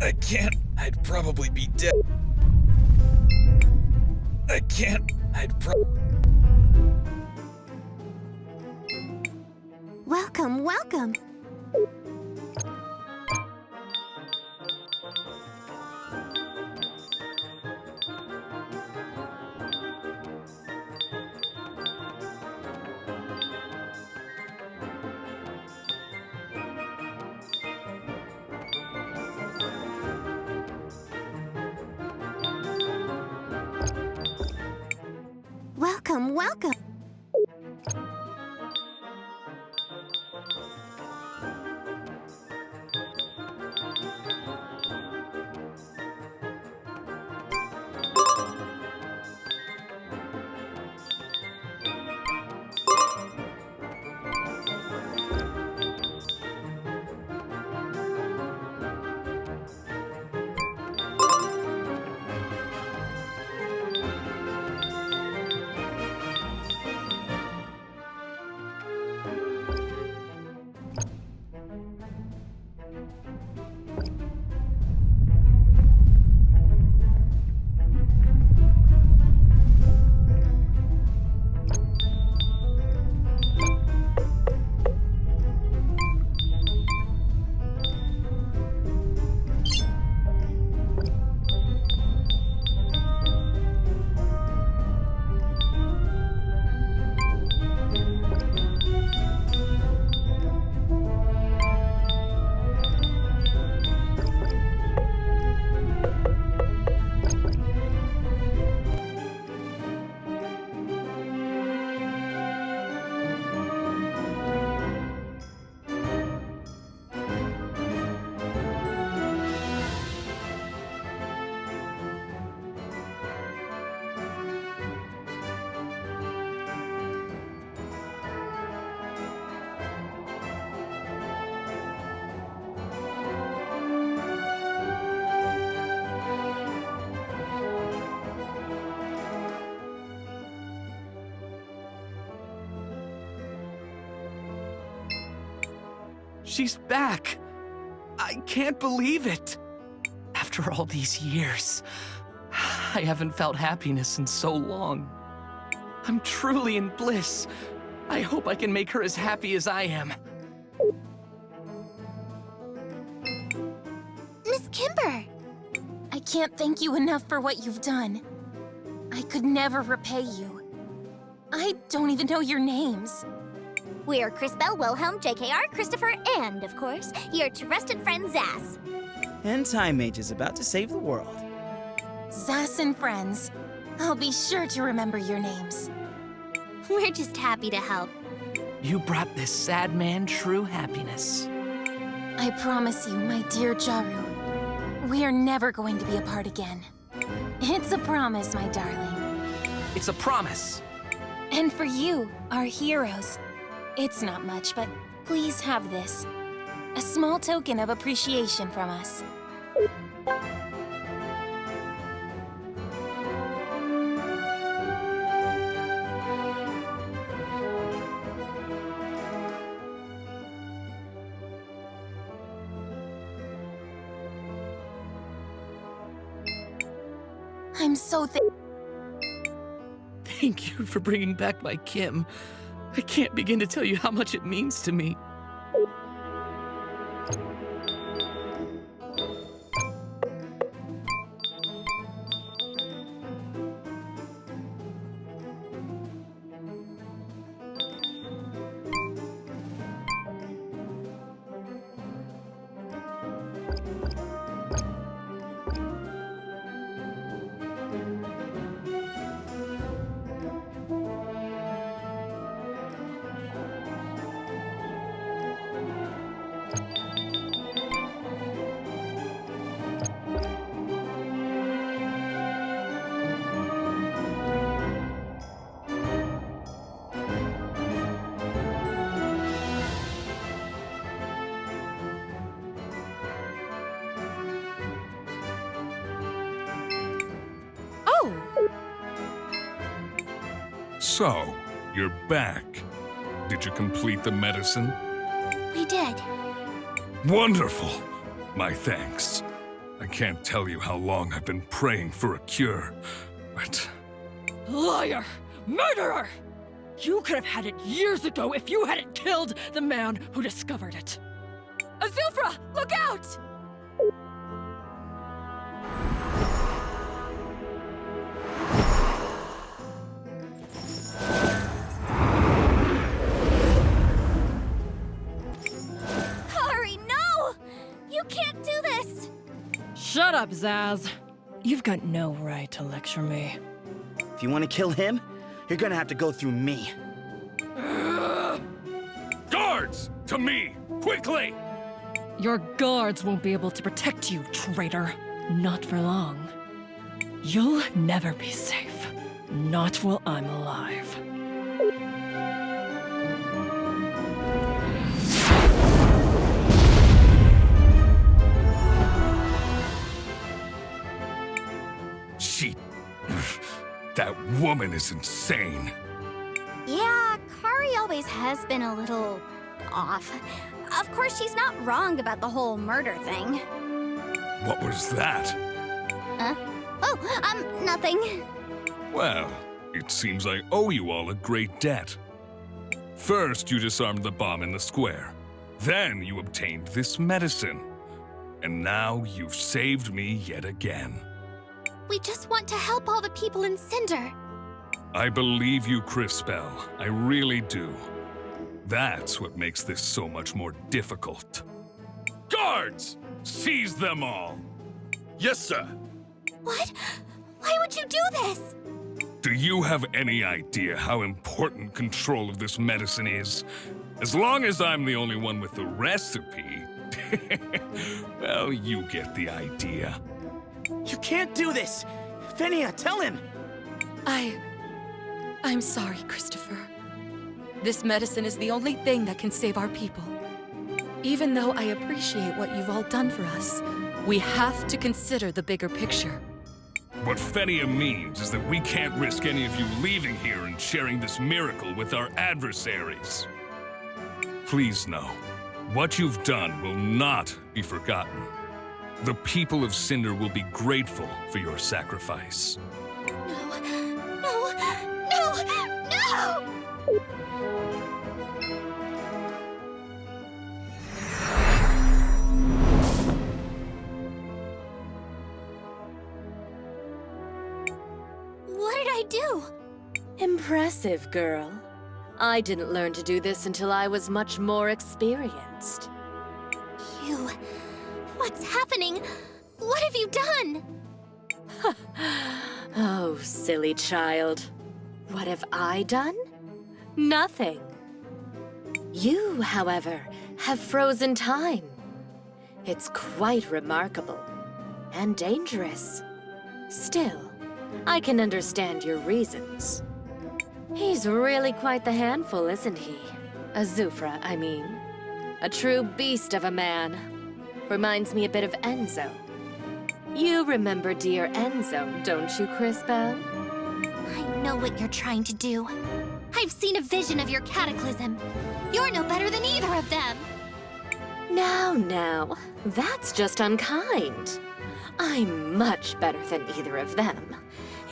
I can't. I'd probably be dead. I can't. I'd Welcome, welcome. Welcome, welcome. She's back! I can't believe it! After all these years, I haven't felt happiness in so long. I'm truly in bliss. I hope I can make her as happy as I am. Miss Kimber! I can't thank you enough for what you've done. I could never repay you. I don't even know your names. We're Crisbel, Wilhelm, JKR, Christopher, and, of course, your trusted friend Zaz. And Time Mage is about to save the world. Zaz and friends. I'll be sure to remember your names. We're just happy to help. You brought this sad man true happiness. I promise you, my dear Jaru, we are never going to be apart again. It's a promise, my darling. It's a promise. And for you, our heroes, it's not much, but please have this. A small token of appreciation from us. I'm so Thank you for bringing back my Kim. I can't begin to tell you how much it means to me. So, you're back. Did you complete the medicine? We did. Wonderful! My thanks. I can't tell you how long I've been praying for a cure, but... Liar! Murderer! You could have had it years ago if you hadn't killed the man who discovered it. Azufra, look out! Shut up, Zaz. You've got no right to lecture me. If you want to kill him, you're gonna have to go through me. Guards! To me! Quickly! Your guards won't be able to protect you, traitor. Not for long. You'll never be safe. Not while I'm alive. That woman is insane. Yeah, Kari always has been a little off. Of course, she's not wrong about the whole murder thing. What was that? Nothing. Well, it seems I owe you all a great debt. First, you disarmed the bomb in the square. Then you obtained this medicine. And now you've saved me yet again. We just want to help all the people in Cinder. I believe you, Cris. I really do. That's what makes this so much more difficult. Guards! Seize them all! Yes, sir. What? Why would you do this? Do you have any idea how important control of this medicine is? As long as I'm the only one with the recipe, well, you get the idea. You can't do this! Fenia, tell him! I'm sorry, Christopher. This medicine is the only thing that can save our people. Even though I appreciate what you've all done for us, we have to consider the bigger picture. What Fenia means is that we can't risk any of you leaving here and sharing this miracle with our adversaries. Please know, what you've done will not be forgotten. The people of Cinder will be grateful for your sacrifice. No! What did I do? Impressive, girl. I didn't learn to do this until I was much more experienced. You... What's happening? What have you done? Oh, silly child. What have I done? Nothing. You, however, have frozen time. It's quite remarkable and dangerous. Still, I can understand your reasons. He's really quite the handful, isn't he? Azufra, I mean. A true beast of a man. Reminds me a bit of Enzo. You remember dear Enzo, don't you, Crisbell? I know what you're trying to do. I've seen a vision of your cataclysm. You're no better than either of them. Now, that's just unkind. I'm much better than either of them.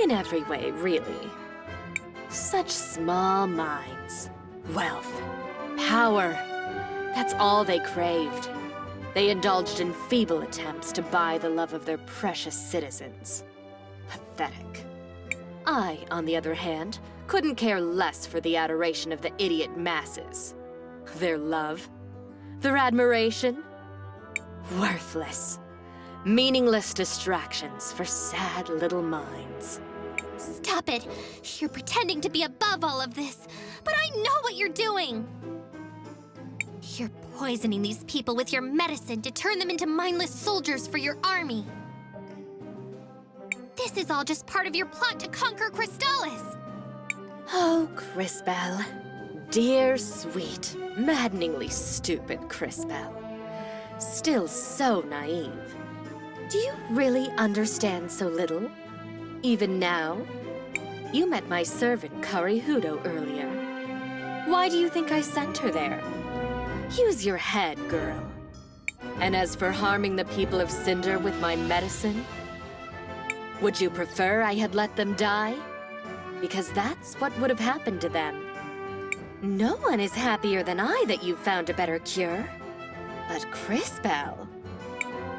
In every way, really. Such small minds. Wealth. Power. That's all they craved. They indulged in feeble attempts to buy the love of their precious citizens. Pathetic. I, on the other hand, couldn't care less for the adoration of the idiot masses. Their love. Their admiration. Worthless. Meaningless distractions for sad little minds. Stop it! You're pretending to be above all of this, but I know what you're doing! You're poisoning these people with your medicine to turn them into mindless soldiers for your army. This is all just part of your plot to conquer Crystallis. Oh, Crisbell. Dear, sweet, maddeningly stupid Crisbell. Still so naive. Do you really understand so little? Even now? You met my servant, Karihudo, earlier. Why do you think I sent her there? Use your head, girl. And as for harming the people of Cinder with my medicine, would you prefer I had let them die? Because that's what would have happened to them. No one is happier than I that you've found a better cure. But Crisbell,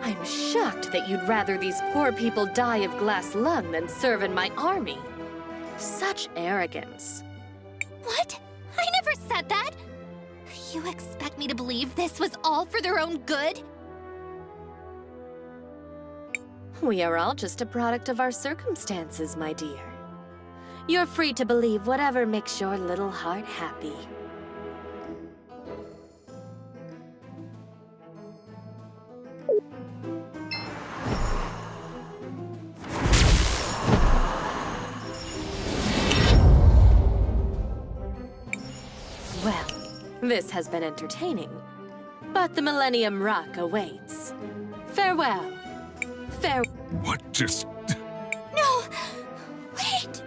I'm shocked that you'd rather these poor people die of glass lung than serve in my army. Such arrogance. What? I never said that! You expect me to believe this was all for their own good? We are all just a product of our circumstances, my dear. You're free to believe whatever makes your little heart happy. Well, this has been entertaining, but the Millennium Rock awaits. Farewell. What just... No! Wait!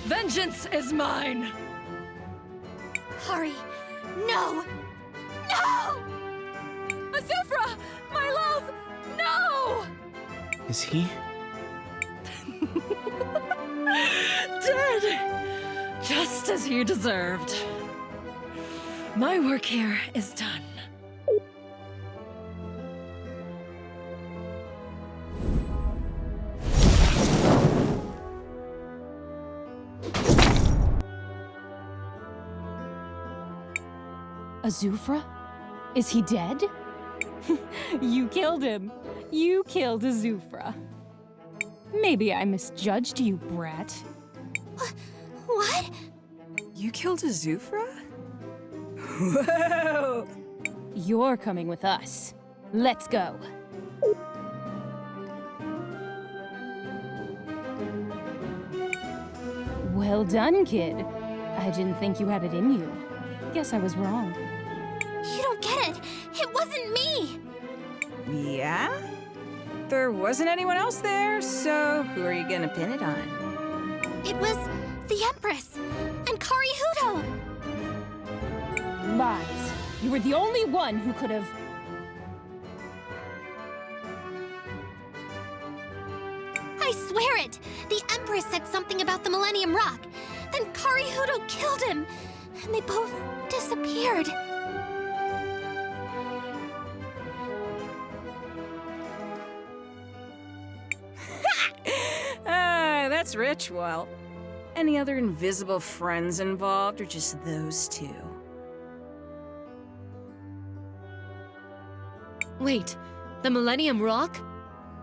Vengeance is mine! Hurry! No! No! Azufra! My love! No! Is he? Dead! Just as you deserved. My work here is done. Azufra? Is he dead? You killed him. You killed Azufra. Maybe I misjudged you, brat. What? You killed Azufra? Whoa! You're coming with us. Let's go. Well done, kid. I didn't think you had it in you. Guess I was wrong. You don't get it! It wasn't me! Yeah? There wasn't anyone else there, so who are you gonna pin it on? It was the Empress and Karihudo! Lies. You were the only one who could have... I swear it! The Empress said something about the Millennium Rock. Then Karihudo killed him, and they both disappeared. That's rich, well. Any other invisible friends involved, or just those two? Wait, the Millennium Rock?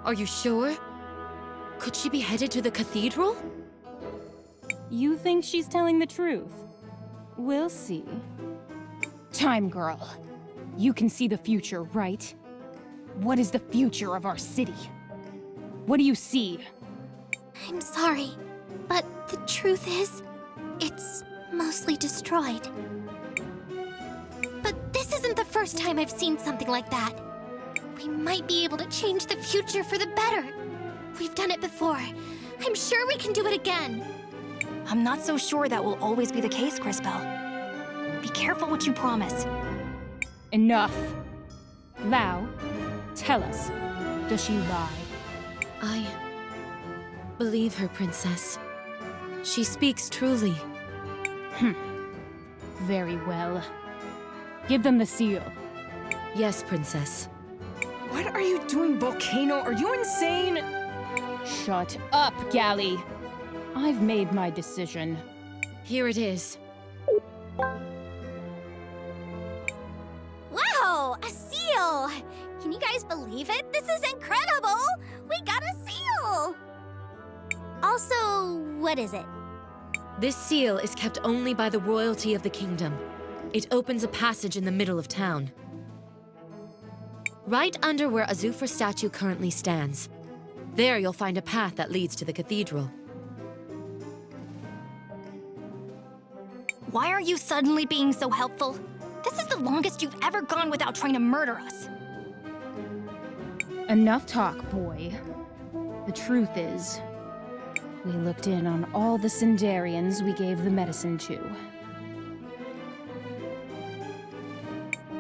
Are you sure? Could she be headed to the cathedral? You think she's telling the truth? We'll see. Time Girl, you can see the future, right? What is the future of our city? What do you see? I'm sorry, but the truth is, it's mostly destroyed. But this isn't the first time I've seen something like that. We might be able to change the future for the better. We've done it before. I'm sure we can do it again. I'm not so sure that will always be the case, Crispell. Be careful what you promise. Enough. Lau, tell us, does she lie? I believe her, Princess. She speaks truly. Very well. Give them the seal. Yes, Princess. What are you doing, Volcano? Are you insane? Shut up, Galley. I've made my decision. Here it is. Wow, a seal! Can you guys believe it? This is incredible! We got a seal! Also, what is it? This seal is kept only by the royalty of the kingdom. It opens a passage in the middle of town. Right under where Azufra statue currently stands. There you'll find a path that leads to the cathedral. Why are you suddenly being so helpful? This is the longest you've ever gone without trying to murder us. Enough talk, boy. The truth is, we looked in on all the Cinderians we gave the medicine to.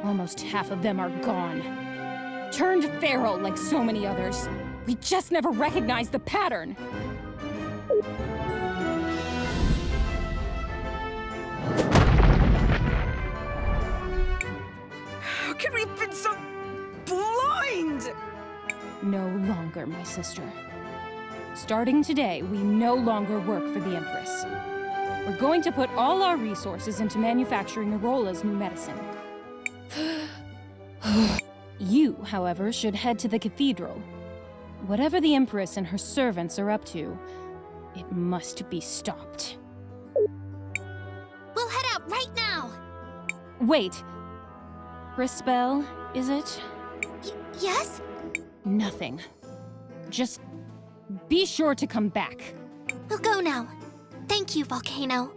Almost half of them are gone. Turned feral like so many others. We just never recognized the pattern. How can we have been so blind? No longer, my sister. Starting today, we no longer work for the Empress. We're going to put all our resources into manufacturing Arola's new medicine. You, however, should head to the cathedral. Whatever the Empress and her servants are up to, it must be stopped. We'll head out right now! Wait. Crispell, is it? Yes? Nothing. Just be sure to come back. We'll go now. Thank you, Volcano.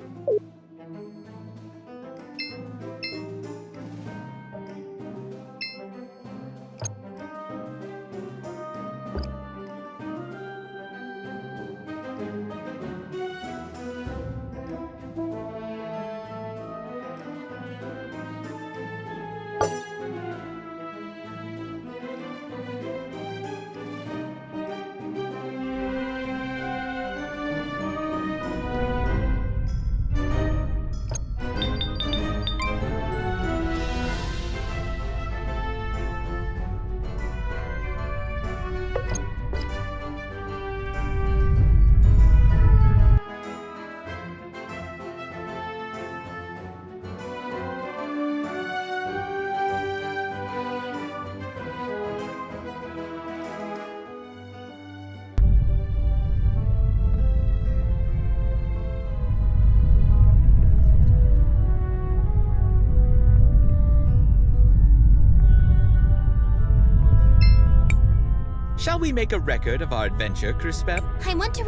Shall we make a record of our adventure, Crispell? I want to